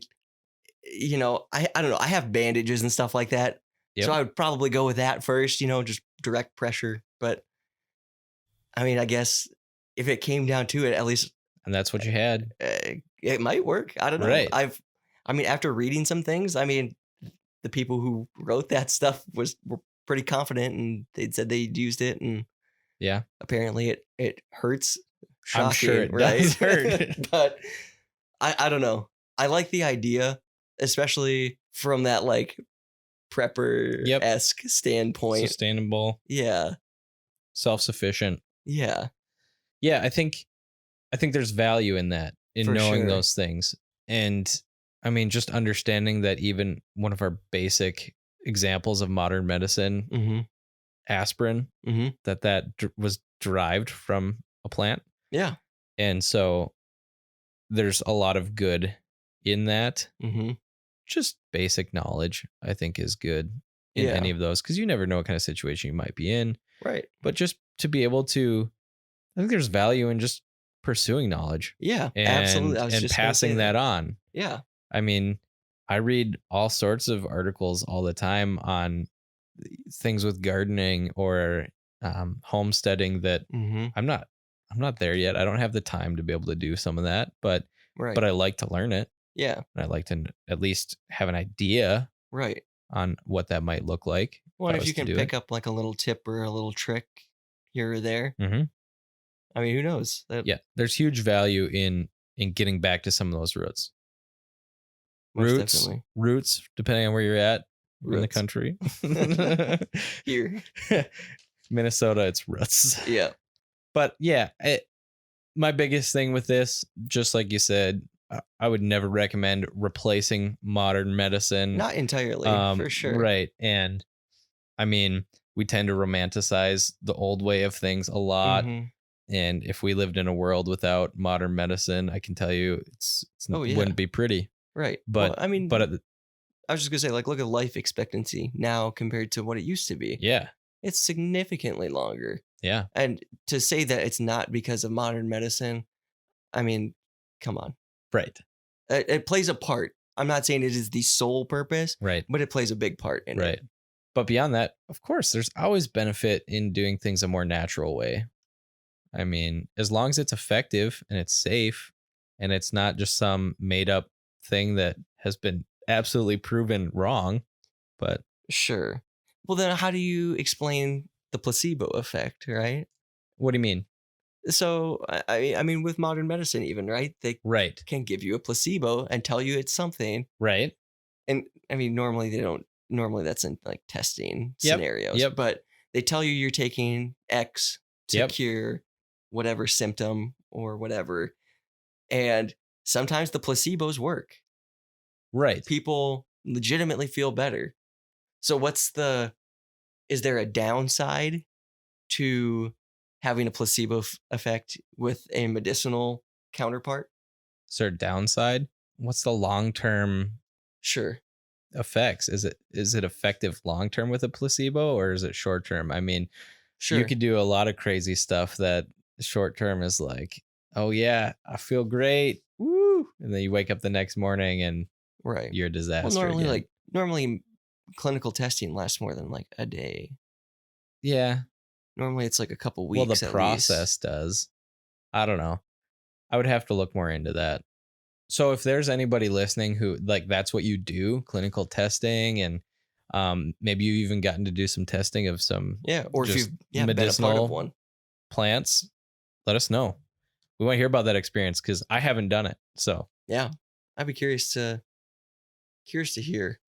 A: I don't know. I have bandages and stuff like that. So
B: Yep,
A: I would probably go with that first, just direct pressure. But I mean, I guess if it came down to it, at least
B: and that's what you had,
A: it might work. I don't know.
B: right?
A: I mean, after reading some things, I mean, the people who wrote that stuff were pretty confident and they'd said they'd used it. And
B: Yeah,
A: apparently it hurts.
B: I'm sure
A: Shocking,
B: it
A: right?
B: does hurt.
A: But I don't know. I like the idea, especially from that like
B: Yep,
A: prepper-esque standpoint.
B: sustainable,
A: Yeah.
B: self-sufficient.
A: Yeah.
B: Yeah, I think there's value in that, in
A: For
B: knowing
A: sure.
B: those things. And I mean, just understanding that even one of our basic examples of modern medicine,
A: Mhm.
B: aspirin,
A: Mhm.
B: that was derived from a plant.
A: Yeah.
B: And so there's a lot of good in that.
A: Mhm.
B: Just basic knowledge, I think, is good in any
A: Yeah.
B: of those because you never know what kind of situation you might be in.
A: Right.
B: But just to be able to, I think there's value in just pursuing knowledge
A: Yeah. Absolutely.
B: and
A: I was just gonna say
B: passing that
A: that.
B: on.
A: Yeah.
B: I mean, I read all sorts of articles all the time on things with gardening or homesteading that
A: Mhm.
B: I'm not I'm not there yet. I don't have the time to be able to do some of that, but
A: Right.
B: I like to learn it.
A: Yeah.
B: And I like to at least have an idea
A: Right.
B: on what that might look like
A: Well,
B: if
A: and
B: I
A: if
B: was
A: you
B: to
A: can
B: do it.
A: pick up like a little tip or a little trick here or there,
B: Hmm.
A: I mean, who knows? That
B: Yeah, there's huge value in getting back to some of those roots.
A: most
B: Roots,
A: definitely.
B: roots, depending on where you're at in the
A: Roots.
B: country.
A: Here.
B: Minnesota, it's roots.
A: Yeah.
B: But yeah, my biggest thing with this, just like you said, I would never recommend replacing modern medicine.
A: Not entirely, for sure.
B: Right. And I mean, we tend to romanticize the old way of things a lot.
A: Mhm.
B: And if we lived in a world without modern medicine, I can tell you
A: Oh,
B: it
A: yeah.
B: wouldn't be pretty.
A: Right. Well,
B: But
A: I
B: but
A: mean,
B: at the,
A: I was just gonna say, like, look at life expectancy now compared to what it used to be.
B: yeah,
A: It's significantly longer.
B: yeah,
A: And to say that it's not because of modern medicine, I mean, come on.
B: right,
A: It plays a part. I'm not saying it is the sole purpose,
B: right,
A: but it plays a big part in
B: right.
A: it.
B: But beyond that, of course, there's always benefit in doing things a more natural way. I mean, as long as it's effective and it's safe and it's not just some made up thing that has been absolutely proven wrong. But
A: Sure. Well, then how do you explain the placebo effect, right?
B: what do you mean?
A: So, I mean, with modern medicine, even right, they
B: Right,
A: can give you a placebo and tell you it's something.
B: right.
A: And I mean, normally they don't. Normally that's in like testing
B: Yep,
A: scenarios,
B: yep,
A: but they tell you you're taking X to
B: yep.
A: cure whatever symptom or whatever. And sometimes the placebos work.
B: Right.
A: People legitimately feel better. So is there a downside to having a placebo effect with a medicinal counterpart.
B: Is there a downside? What's the long-term
A: Sure.
B: effects? Is it effective long-term with a placebo, or is it short-term? I mean, you
A: Sure.
B: could do a lot of crazy stuff that short-term is like, oh yeah, I feel great. Woo. And then you wake up the next morning and
A: Right.
B: you're a
A: Well,
B: disaster again.
A: normally clinical testing lasts more than like a day.
B: Yeah.
A: Normally it's like a couple
B: Well, the
A: weeks at
B: process
A: least.
B: does. I don't know. I would have to look more into that. So if there's anybody listening who like that's what you do, clinical testing, and maybe you even gotten to do some testing of some
A: Yeah. Or if
B: just
A: you've been a part of
B: medicinal
A: one.
B: plants, let us know. We want to hear about that experience because I haven't done it. So
A: Yeah. I'd be curious to hear.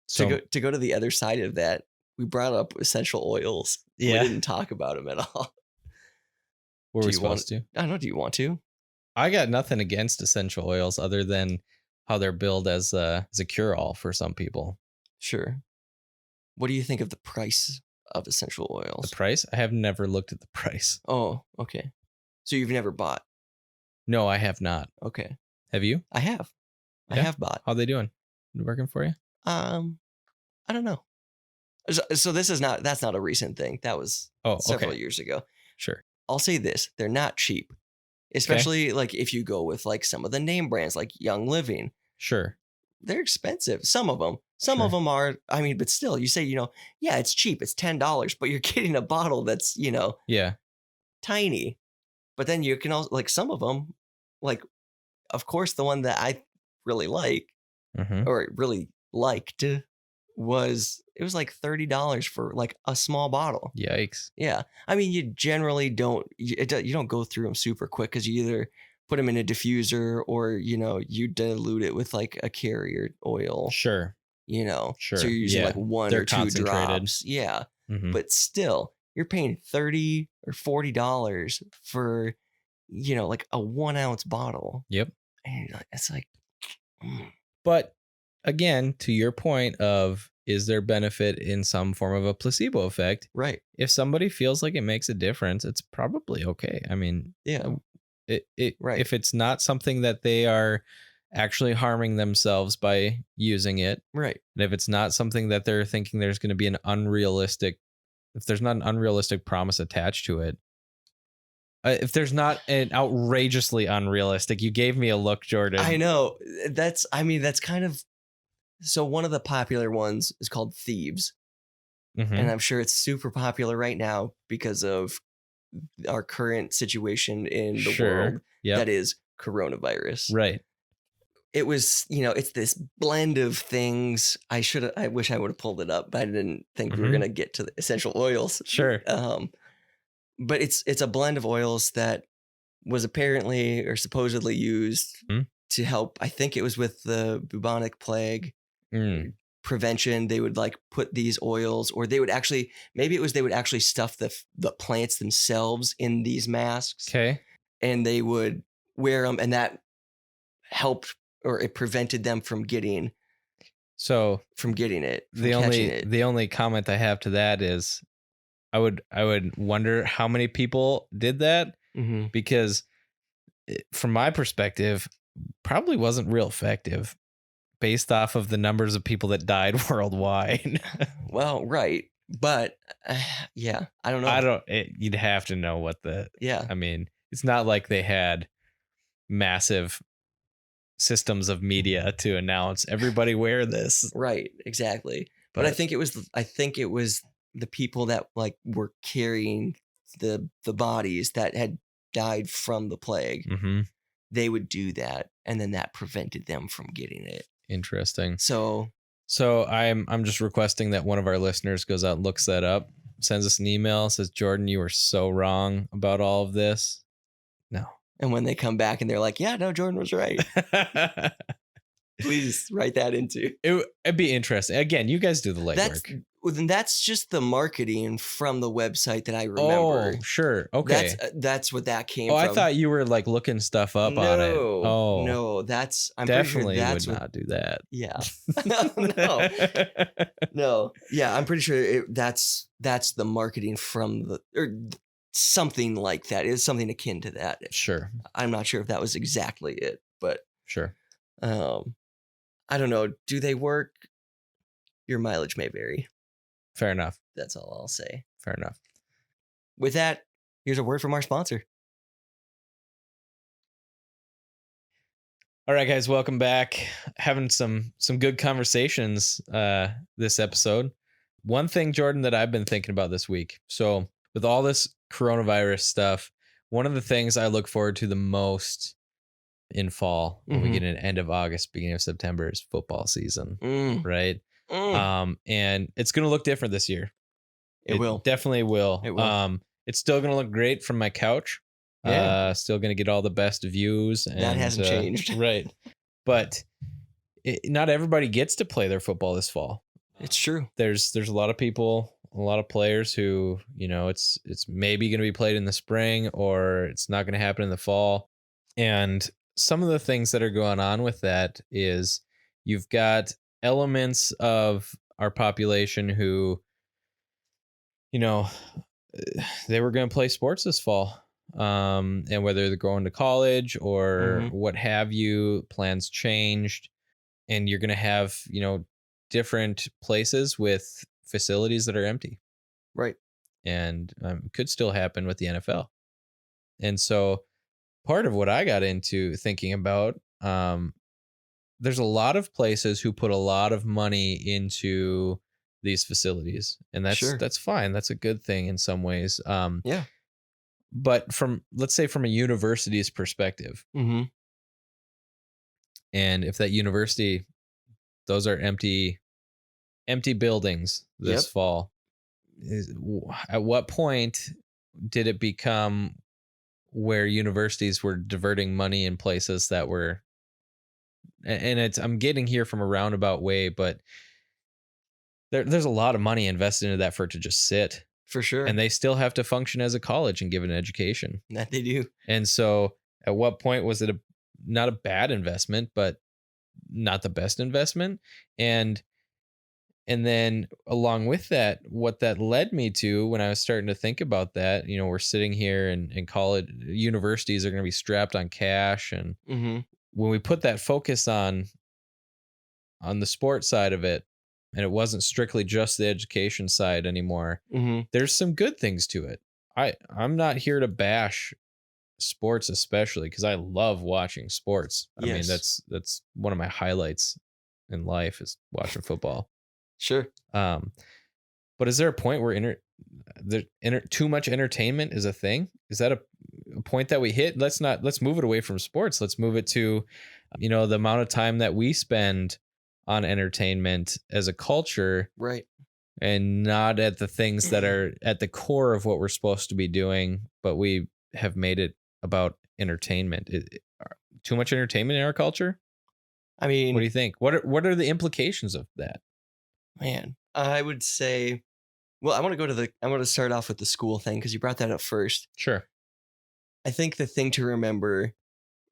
B: so
A: To go to the other side of that, we brought up essential oils. We
B: yeah,
A: didn't talk about them at all.
B: were
A: Do
B: we
A: you want?
B: supposed to?
A: I don't know. Do you want to?
B: I got nothing against essential oils other than how they're billed as a cure all for some people.
A: Sure. What do you think of the price of essential
B: The
A: oils?
B: price? I have never looked at the price.
A: Oh, okay. So you've never bought?
B: No, I have not.
A: Okay.
B: Have you?
A: I have. I
B: Yeah?
A: have bought.
B: How they doing? Working for you?
A: I don't know. So this is not that's not a recent thing. That was
B: Oh,
A: several
B: okay.
A: years ago.
B: Sure.
A: I'll say this, they're not cheap. Especially like if you go with like some of the name brands like Young Living.
B: Sure.
A: They're expensive. Some of them. Some of
B: Sure.
A: them are, I mean, but still, you say, yeah, it's cheap. It's $10, but you're getting a bottle that's,
B: Yeah.
A: tiny. But then you can also, like some of them, like, of course, the one that I really like
B: Mm-hmm.
A: or really liked was, it was like $30 for like a small bottle.
B: Yikes.
A: Yeah. I mean, you generally you don't go through them super quick because you either put them in a diffuser or, you dilute it with like a carrier oil.
B: Sure.
A: So
B: Sure.
A: you're using
B: Yeah.
A: like one
B: They're
A: or two
B: concentrated.
A: drops. Yeah.
B: Mm-hmm.
A: But still, you're paying $30 or $40 for, like a 1 ounce bottle.
B: Yep.
A: And it's like,
B: But again, to your point of is there benefit in some form of a placebo effect?
A: right.
B: If somebody feels like it makes a difference, it's probably okay. I mean,
A: Yeah. Right.
B: if it's not something that they are actually harming themselves by using it,
A: Right.
B: and if it's not something that they're thinking there's going to be if there's not an unrealistic promise attached to it, if there's not an outrageously unrealistic, you gave me a look, Jordan.
A: I know. That's kind of, so one of the popular ones is called Thieves.
B: Mhm.
A: And I'm sure it's super popular right now because of our current situation in the world.
B: Yep.
A: That is coronavirus.
B: Right.
A: It was, it's this blend of things. I wish I would have pulled it up, but I didn't think we were
B: Mhm.
A: going to get to the essential oils.
B: Sure.
A: But it's a blend of oils that was apparently or supposedly used to help. I think it was with the bubonic plague prevention. They would like put these oils, or they would actually stuff the plants themselves in these masks.
B: Okay.
A: And they would wear them, and that helped, or it prevented them from getting
B: So
A: it.
B: the only comment I have to that is I would wonder how many people did that, because from my perspective, probably wasn't real effective based off of the numbers of people that died worldwide.
A: Well, right. But yeah, I don't know.
B: You'd have to know what
A: Yeah.
B: I mean, it's not like they had massive systems of media to announce everybody wear this.
A: Right. Exactly. But I think it was the people that like were carrying the bodies that had died from the plague.
B: Mm-hmm.
A: They would do that, and then that prevented them from getting it.
B: Interesting.
A: So
B: I'm just requesting that one of our listeners goes out and looks that up, sends us an email, says, Jordan, you were so wrong about all of this. No.
A: And when they come back and they're like, yeah, no, Jordan was right. Please write that into.
B: It'd be interesting. Again, you guys do the legwork.
A: That's just the marketing from the website that I remember.
B: Oh, sure. Okay.
A: That's what that came from.
B: I thought you were like looking stuff up on it. Oh,
A: no, I'm
B: definitely
A: pretty sure that's
B: would not do that.
A: Yeah. No. Yeah, I'm pretty sure that's the marketing from something like that. It was something akin to that.
B: Sure.
A: I'm not sure if that was exactly it, but
B: Sure.
A: um, I don't know. Do they work? Your mileage may vary.
B: Fair enough.
A: That's all I'll say.
B: Fair enough.
A: With that, here's a word from our sponsor.
B: All right, guys, welcome back. Having some good conversations this episode. One thing, Jordan, that I've been thinking about this week. So with all this coronavirus stuff, one of the things I look forward to the most in fall when we get in end of August, beginning of September is football season, right? And it's going to look different this year.
A: It will.
B: Definitely will.
A: It will.
B: It's still going to look great from my couch.
A: Yeah.
B: Still going to get all the best views. And,
A: that hasn't changed.
B: Right. But not everybody gets to play their football this fall.
A: It's true.
B: There's a lot of people, a lot of players who, it's maybe going to be played in the spring or it's not going to happen in the fall. And some of the things that are going on with that is you've got elements of our population who, they were going to play sports this fall. And whether they're going to college or what have you, plans changed, and you're going to have, different places with facilities that are empty.
A: Right.
B: And could still happen with the NFL. And so part of what I got into thinking about, there's a lot of places who put a lot of money into these facilities, and that's fine. That's a good thing in some ways.
A: Yeah.
B: But let's say from a university's perspective, and if that university, those are empty buildings this fall, at what point did it become where universities were diverting money in places that were, and I'm getting here from a roundabout way, but there's a lot of money invested into that for it to just sit.
A: For sure.
B: And they still have to function as a college and give an education.
A: That they do.
B: And so at what point was it not a bad investment, but not the best investment? And then along with that, what that led me to when I was starting to think about that, we're sitting here and college universities are going to be strapped on cash. And when we put that focus on the sports side of it, and it wasn't strictly just the education side anymore, there's some good things to it. I'm not here to bash sports, especially because I love watching sports. I mean, that's one of my highlights in life is watching football.
A: Sure.
B: But is there a point where too much entertainment is a thing? Is that a point that we hit? Let's move it away from sports. Let's move it to, the amount of time that we spend on entertainment as a culture,
A: right?
B: And not at the things that are at the core of what we're supposed to be doing, but we have made it about entertainment. Too much entertainment in our culture?
A: I mean,
B: what do you think? What are the implications of that?
A: Man, I would say, well, I want to start off with the school thing because you brought that up first.
B: Sure.
A: I think the thing to remember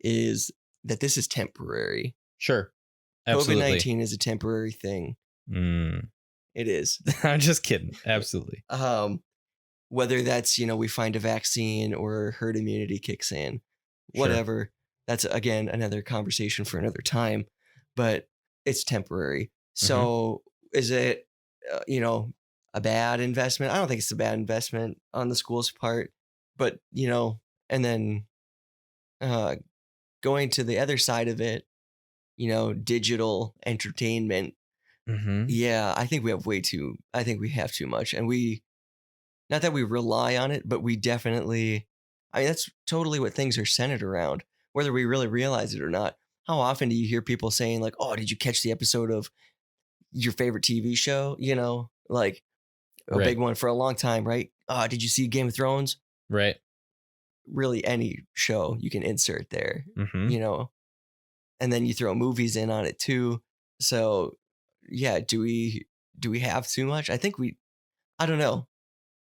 A: is that this is temporary.
B: Sure. Absolutely.
A: COVID-19 is a temporary thing. It is.
B: I'm just kidding. Absolutely.
A: Whether that's, we find a vaccine or herd immunity kicks in, whatever. Sure. That's, again, another conversation for another time, but it's temporary. So is it, a bad investment? I don't think it's a bad investment on the school's part, but, and then going to the other side of it, digital entertainment. Yeah, I think we have too much. And not that we rely on it, but we definitely, that's totally what things are centered around, whether we really realize it or not. How often do you hear people saying like, oh, did you catch the episode of your favorite TV show? Like a big one for a long time, right? Did you see Game of Thrones?
B: Right.
A: Really any show you can insert there, and then you throw movies in on it too. So yeah, do we have too much? I don't know.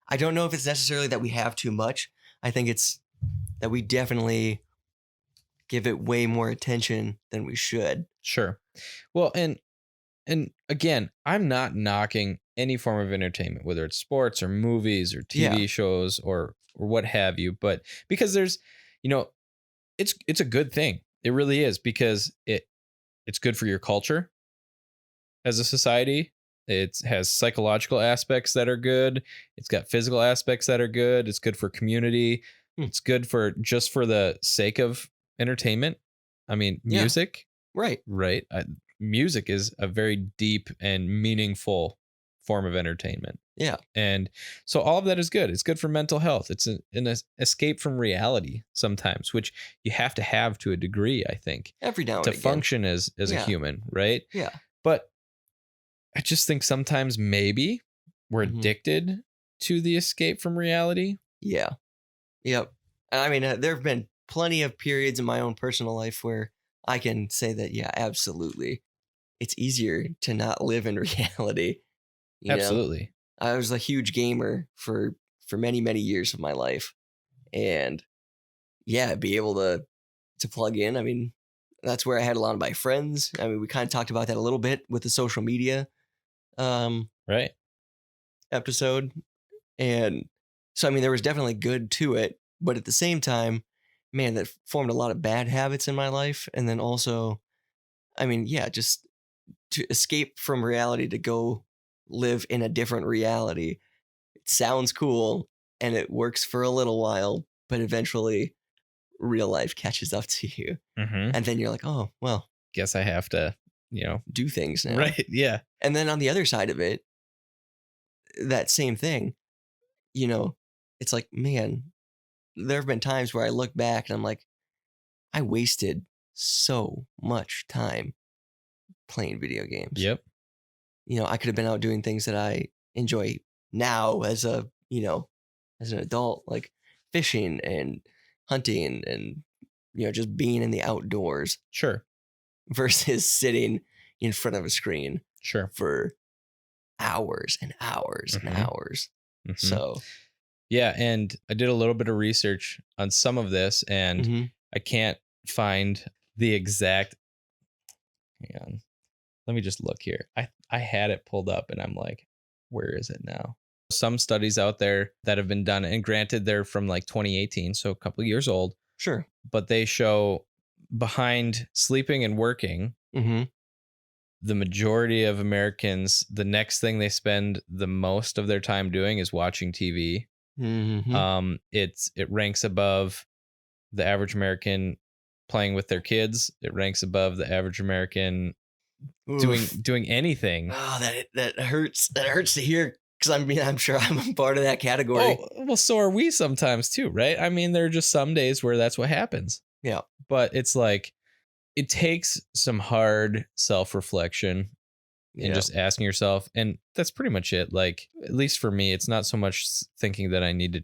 A: I don't know if it's necessarily that we have too much. I think it's that we definitely give it way more attention than we should.
B: Sure. Well, and And again, I'm not knocking any form of entertainment, whether it's sports or movies or
A: Yeah.
B: TV shows or what have you, but because there's, you know, it's a good thing. It really is because it's good for your culture as a society. It has psychological aspects that are good. It's got physical aspects that are good. It's good for community.
A: Hmm.
B: It's good for just for the sake of entertainment. I mean,
A: Yeah.
B: music,
A: Right.
B: right? Music is a very deep and meaningful form of entertainment.
A: Yeah.
B: And so all of that is good. It's good for mental health. It's an escape from reality sometimes, which you have to have to a degree, I think,
A: Every now and
B: to
A: again.
B: function as a
A: Yeah.
B: human, right?
A: Yeah.
B: But I just think sometimes maybe we're
A: Mhm.
B: addicted to the escape from reality.
A: Yeah. Yep. I mean, there have been plenty of periods in my own personal life where I can say that, yeah, absolutely. It's easier to not live in reality. You know,
B: Absolutely.
A: I was a huge gamer for many, many years of my life. And yeah, be able to plug in. I mean, that's where I had a lot of my friends. I mean, we kind of talked about that a little bit with the social media um
B: Right.
A: episode. And so, I mean, there was definitely good to it, but at the same time, man, that formed a lot of bad habits in my life. And then also, I mean, yeah, just to escape from reality to go live in a different reality. It sounds cool and it works for a little while, but eventually real life catches up to you.
B: Mm-hmm.
A: And then you're like, oh, well,
B: Guess I have to, you know,
A: do things now.
B: right. Yeah.
A: And then on the other side of it, that same thing, you know, it's like, man, there have been times where I look back and I'm like, I wasted so much time playing video games.
B: Yep.
A: You know, I could have been out doing things that I enjoy now as a, as an adult, like fishing and hunting and, just being in the outdoors
B: Sure.
A: versus sitting in front of a screen
B: Sure.
A: for hours and hours and
B: Mm-hmm.
A: hours.
B: Mm-hmm.
A: So,
B: Yeah, and I did a little bit of research on some of this, and
A: mhm.
B: I can't find the exact. Hang on, let me just look here. I had it pulled up, and I'm like, where is it now? Some studies out there that have been done, and granted, they're from like 2018, so a couple of years old,
A: Sure.
B: but they show behind sleeping and working,
A: Hmm.
B: the majority of Americans, the next thing they spend the most of their time doing is watching TV.
A: Hmm.
B: It ranks above the average American playing with their kids. It ranks above the average American
A: Oof.
B: doing anything.
A: Oh, that hurts. That hurts to hear because I mean I'm sure I'm a part of that category.
B: Oh, well, so are we sometimes too, right? I mean, there are just some days where that's what happens.
A: Yeah.
B: But it's like it takes some hard self-reflection and
A: Yeah.
B: just asking yourself, and that's pretty much it. Like, at least for me, it's not so much thinking that I need to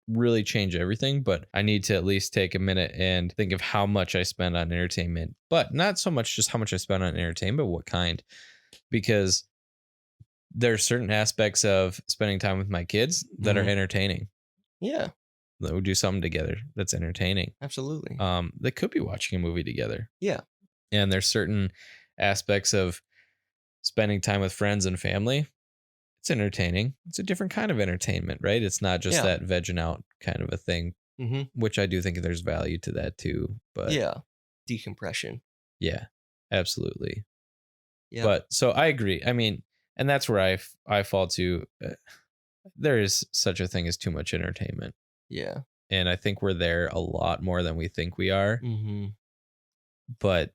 B: really change everything, but I need to at least take a minute and think of how much I spend on entertainment, but not so much just how much I spend on entertainment, but what kind, because there are certain aspects of spending time with my kids that are
A: Mhm.
B: entertaining.
A: Yeah.
B: That we do something together that's entertaining.
A: Absolutely.
B: They could be watching a movie together.
A: Yeah.
B: And there's certain aspects of spending time with friends and family. It's entertaining. It's a different kind of entertainment, right? It's not just
A: Yeah.
B: that vegging out kind of a thing,
A: Hmm.
B: which I do think there's value to that too. But
A: Yeah. Decompression.
B: yeah, absolutely.
A: Yep.
B: But so I agree. I mean, and that's where I fall to. There is such a thing as too much entertainment,
A: Yeah.
B: and I think we're there a lot more than we think we are.
A: Hmm.
B: But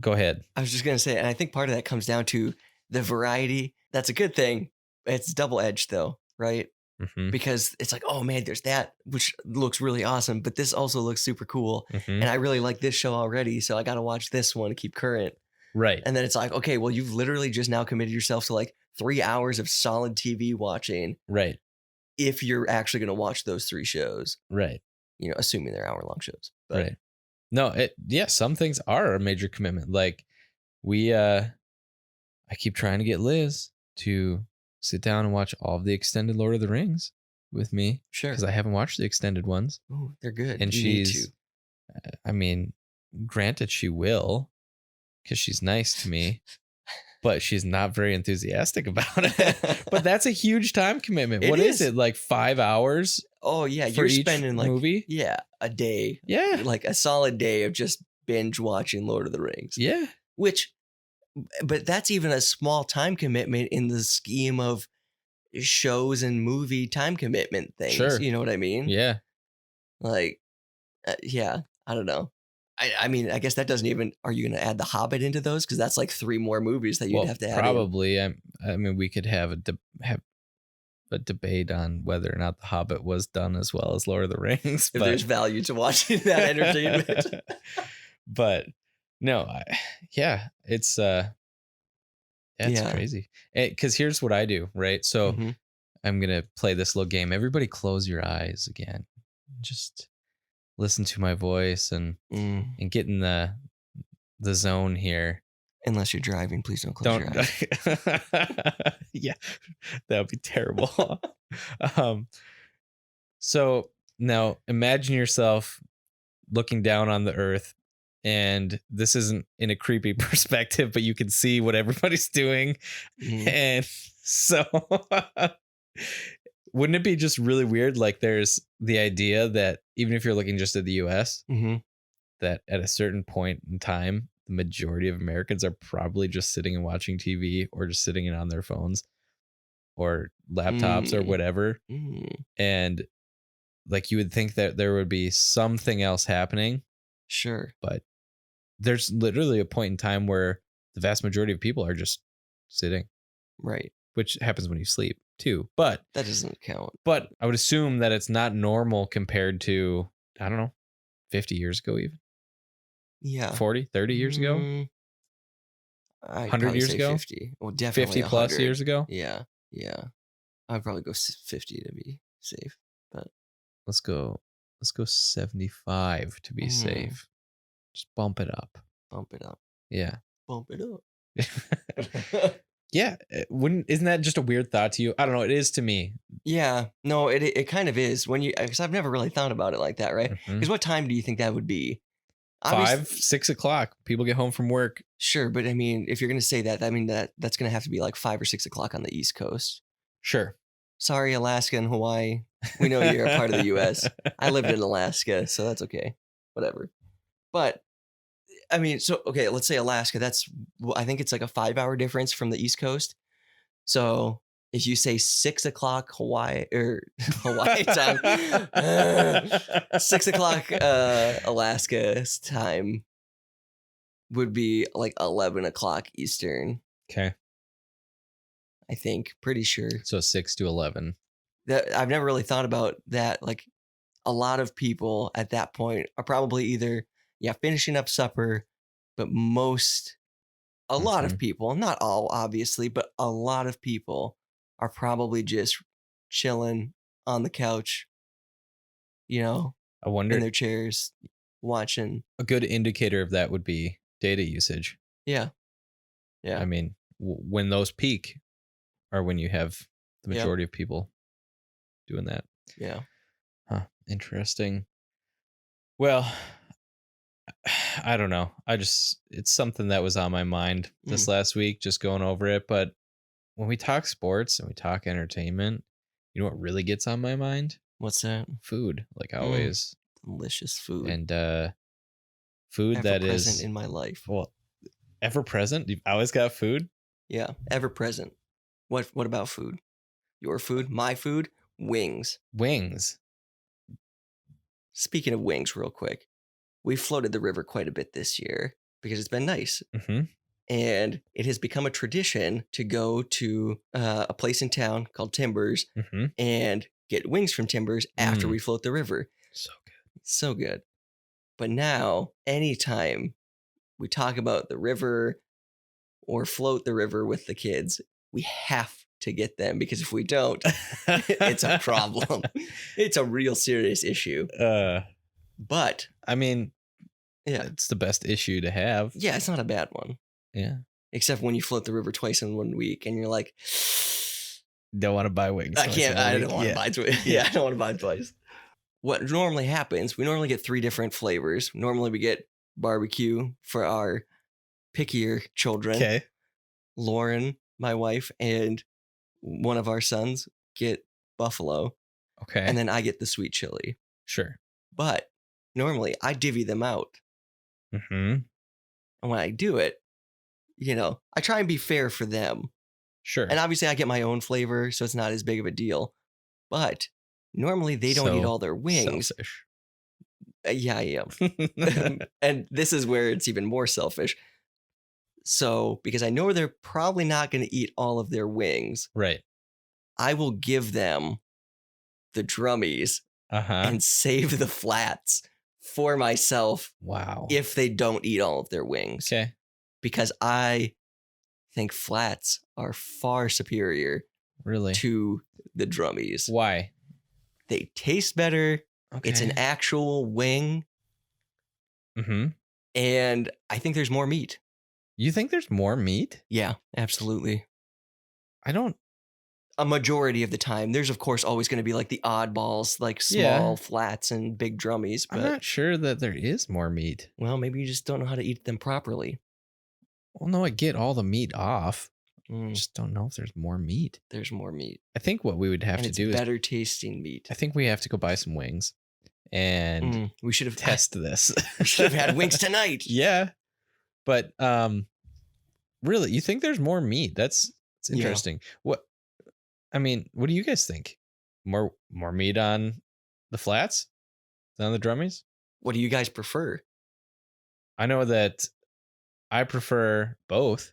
B: go ahead.
A: I was just gonna say, and I think part of that comes down to the variety. That's a good thing. It's double edged though, right?
B: Hmm.
A: Because it's like, oh man, there's that which looks really awesome, but this also looks super cool,
B: Hmm.
A: and I really like this show already, so I got to watch this one to keep current.
B: Right.
A: And then it's like, okay, well, you've literally just now committed yourself to like 3 hours of solid TV watching
B: Right.
A: if you're actually going to watch those three shows,
B: Right.
A: assuming they're hour-long shows. But
B: Right. No, some things are a major commitment. Like I keep trying to get Liz to sit down and watch all of the extended Lord of the Rings with me
A: sure.
B: because I haven't watched the extended ones.
A: Ooh, they're good.
B: And
A: You need
B: she's, I mean, granted, she will because she's nice to me. but she's not very enthusiastic about it. But that's a huge time commitment. What is it? Like 5 hours?
A: Oh yeah,
B: for
A: you're
B: each
A: spending like
B: movie?
A: a day,
B: Yeah.
A: like a solid day of just binge watching Lord of the Rings.
B: Yeah.
A: But that's even a small time commitment in the scheme of shows and movie time commitment things.
B: Sure.
A: You know what I mean?
B: Yeah.
A: Like, yeah, I don't know. I mean, I guess that doesn't even. Are you going to add The Hobbit into those? Because that's like 3 more movies that you'd have to add.
B: Probably. I mean, we could have a debate on whether or not The Hobbit was done as well as Lord of the Rings.
A: If there's value to watching that entertainment.
B: But no, it's crazy. Because here's what I do, right? So I'm gonna play this little game. Everybody, close your eyes again. Just listen to my voice and get in the zone here.
A: Unless you're driving, please don't close your eyes.
B: Yeah, that would be terrible. So now imagine yourself looking down on the earth, and this isn't in a creepy perspective, but you can see what everybody's doing. And so wouldn't it be just really weird? Like there's the idea that even if you're looking just at the US, that at a certain point in time, the majority of Americans are probably just sitting and watching TV or just sitting on their phones or laptops or whatever. And like you would think that there would be something else happening.
A: Sure.
B: But there's literally a point in time where the vast majority of people are just sitting.
A: Right.
B: Which happens when you sleep too. But
A: that doesn't count.
B: But I would assume that it's not normal compared to, I don't know, 50 years ago even.
A: Yeah.
B: 40, 30 years ago? 100 years ago?
A: 50. Well, definitely
B: 50 plus years ago?
A: Yeah. Yeah. I'd probably go 50 to be safe. But
B: let's go 75 to be safe. Just bump it up.
A: Bump it up.
B: Yeah.
A: Bump it up.
B: Yeah. Isn't that just a weird thought to you? I don't know. It is to me.
A: Yeah. No, it kind of is because I've never really thought about it like that, right? Because what time do you think that would be?
B: 5, 6 o'clock. People get home from work.
A: Sure. But I mean, if you're going to say that, I mean, that's going to have to be like 5 or 6 o'clock on the East Coast.
B: Sure.
A: Sorry, Alaska and Hawaii. We know you're a part of the U.S. I lived in Alaska, so that's okay. Whatever. But I mean, so, okay, let's say Alaska. I think it's like a 5-hour difference from the East Coast. So if you say 6 o'clock Hawaii time, 6 o'clock Alaska's time would be like 11 o'clock Eastern.
B: Okay.
A: I think, pretty sure.
B: So 6 to 11.
A: I've never really thought about that. Like a lot of people at that point are probably either, finishing up supper, but a lot of people, not all obviously, but a lot of people are probably just chilling on the couch,
B: I wonder
A: in their chairs watching.
B: A good indicator of that would be data usage.
A: Yeah. Yeah.
B: I mean, when those peak are when you have the majority of people doing that.
A: Yeah.
B: Huh. Interesting. Well, I don't know. It's something that was on my mind this last week, just going over it. But when we talk sports and we talk entertainment, you know what really gets on my mind?
A: What's that?
B: Food, like always.
A: Delicious food.
B: And food that is
A: present in my life.
B: Well, ever present? You've always got food?
A: Yeah, ever present. What about food? Your food? My food? Wings.
B: Wings.
A: Speaking of wings, real quick, we floated the river quite a bit this year because it's been nice. And it has become a tradition to go to a place in town called Timbers and get wings from Timbers after we float the river.
B: So good.
A: So good. But now, anytime we talk about the river or float the river with the kids, we have to get them, because if we don't, it's a problem. It's a real serious issue. But
B: I mean,
A: yeah,
B: it's the best issue to have.
A: Yeah, it's not a bad one.
B: Yeah.
A: Except when you float the river twice in 1 week and you're like,
B: don't want to buy wings.
A: I don't want to buy twice. Yeah, I don't want to buy twice. What normally happens, we normally get 3 different flavors. Normally we get barbecue for our pickier children.
B: Okay.
A: Lauren, my wife, and one of our sons get buffalo,
B: Okay.
A: and then I get the sweet chili.
B: Sure.
A: But normally I divvy them out.
B: Mm-hmm.
A: And when I do it, I try and be fair for them.
B: Sure.
A: And obviously I get my own flavor, so it's not as big of a deal. But normally they don't eat all their wings.
B: Selfish.
A: Yeah, I am. And this is where it's even more selfish. So, because I know they're probably not going to eat all of their wings,
B: Right.
A: I will give them the drummies and save the flats for myself.
B: Wow.
A: If they don't eat all of their wings.
B: Okay.
A: Because I think flats are far superior
B: Really?
A: to the drummies.
B: Why?
A: They taste better.
B: Okay.
A: It's an actual wing.
B: Mm-hmm.
A: And I think there's more meat.
B: You think there's more meat?
A: Yeah, absolutely.
B: I don't.
A: A majority of the time. There's, of course, always going to be like the oddballs, like small flats and big drummies. But
B: I'm not sure that there is more meat.
A: Well, maybe you just don't know how to eat them properly.
B: Well, no, I get all the meat off.
A: Mm,
B: Just don't know if there's more meat.
A: there's more meat.
B: I think what we would have
A: And
B: to
A: it's
B: do is
A: better tasting meat.
B: I think we have to go buy some wings and
A: We should have
B: test this.
A: We should have had wings tonight.
B: Yeah. But really, you think there's more meat? That's
A: Yeah.
B: interesting. What do you guys think? More meat on the flats than on the drummies?
A: What do you guys prefer?
B: I know that I prefer both.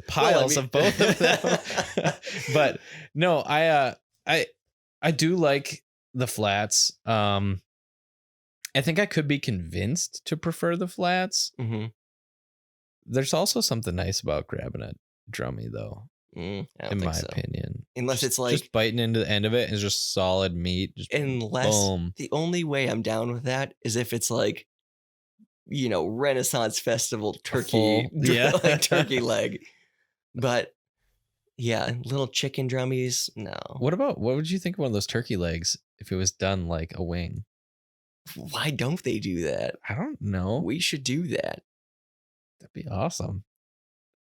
B: Piles of both of them. But no, I do like the flats. I think I could be convinced to prefer the flats.
A: Mm-hmm.
B: There's also something nice about grabbing a drummy, though,
A: I don't
B: in
A: think
B: my
A: so.
B: opinion.
A: Unless it's like,
B: just biting into the end of it and it's just solid meat. Just
A: unless
B: boom.
A: the only way I'm down with that is if it's like, Renaissance Festival turkey, like turkey leg. But yeah, little chicken drummies, no.
B: What would you think of one of those turkey legs if it was done like a wing?
A: Why don't they do that?
B: I don't know.
A: We should do that.
B: That'd be awesome.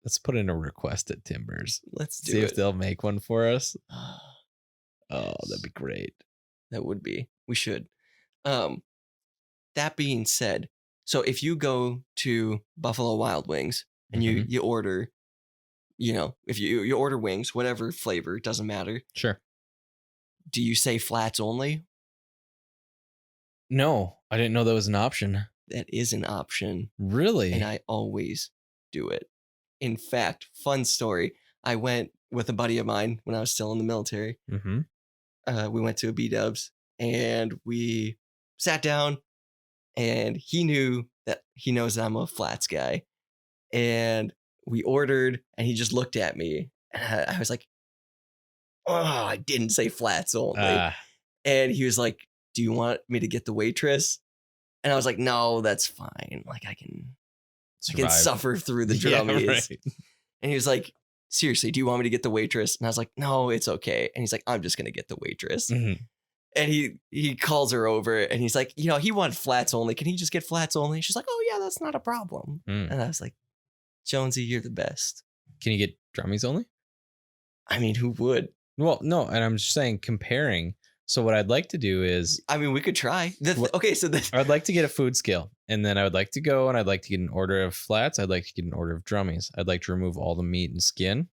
B: Let's put in a request at Timbers.
A: Let's do
B: See
A: it.
B: if they'll make one for us. Oh,
A: Yes.
B: that'd be great.
A: That would be. We should. That being said, so if you go to Buffalo Wild Wings and you order, if you order wings, whatever flavor, it doesn't matter.
B: Sure.
A: Do you say flats only?
B: No, I didn't know that was an option.
A: That is an option.
B: Really?
A: And I always do it. In fact, fun story. I went with a buddy of mine when I was still in the military.
B: Mm-hmm.
A: We went to a B-dubs and we sat down and he knows that I'm a flats guy. And we ordered and he just looked at me. And I was like, oh, I didn't say flats only. And he was like, do you want me to get the waitress? And I was like, no, that's fine. Like I can suffer through the drummies.
B: Yeah, right.
A: And he was like, seriously, do you want me to get the waitress? And I was like, no, it's okay. And he's like, I'm just going to get the waitress.
B: Mm-hmm.
A: And he calls her over and he's like, he wanted flats only. Can he just get flats only? She's like, oh yeah, that's not a problem. And I was like, Jonesy, you're the best.
B: Can you get drummies only?
A: I mean, who would?
B: Well, no. And I'm just saying comparing. So what I'd like to do is,
A: I mean, we could try.
B: I'd like to get a food scale, and then I would like to go and I'd like to get an order of flats. I'd like to get an order of drummies. I'd like to remove all the meat and skin,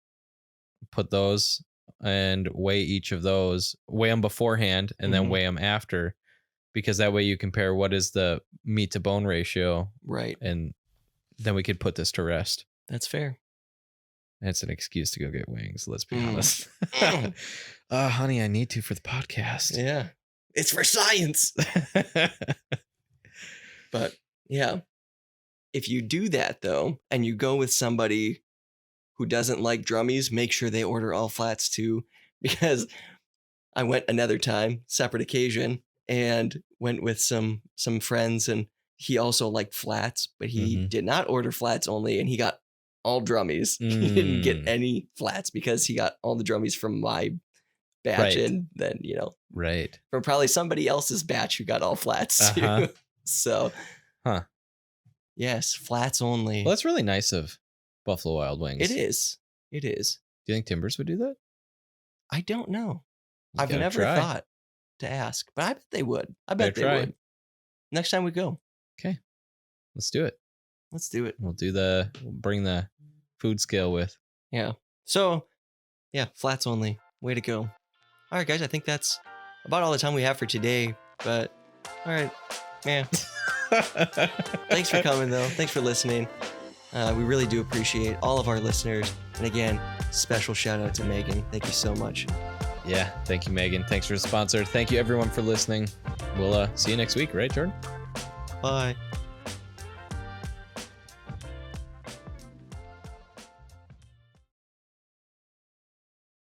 B: put those and weigh each of those, weigh them beforehand and then weigh them after, because that way you compare what is the meat to bone ratio.
A: Right.
B: And then we could put this to rest.
A: That's fair.
B: It's an excuse to go get wings. Let's be honest. Honey, I need to for the podcast.
A: Yeah. It's for science. But yeah, if you do that though, and you go with somebody who doesn't like drummies, make sure they order all flats too, because I went another time, separate occasion, and went with some friends, and he also liked flats, but he did not order flats only, and he got all drummies. He didn't get any flats because he got all the drummies from my batch,
B: Right.
A: and then
B: Right.
A: from probably somebody else's batch who got all flats too. So,
B: Huh.
A: yes, flats only.
B: Well, that's really nice of Buffalo Wild Wings.
A: It is. It is.
B: Do you think Timbers would do that?
A: I don't know.
B: You
A: I've
B: gotta
A: never
B: try.
A: thought to ask, but I bet they would. I bet
B: Better
A: they
B: try.
A: would. Next time we go,
B: Okay, let's do it.
A: let's do it.
B: We'll bring the food scale with.
A: Yeah. So, yeah, flats only. Way to go. All right, guys. I think that's about all the time we have for today. But, all right. Yeah. Thanks for coming, though. Thanks for listening. We really do appreciate all of our listeners. And again, special shout out to Megan. Thank you so much.
B: Yeah, thank you, Megan. Thanks for the sponsor. Thank you, everyone, for listening. We'll see you next week, right, Jordan?
A: Bye.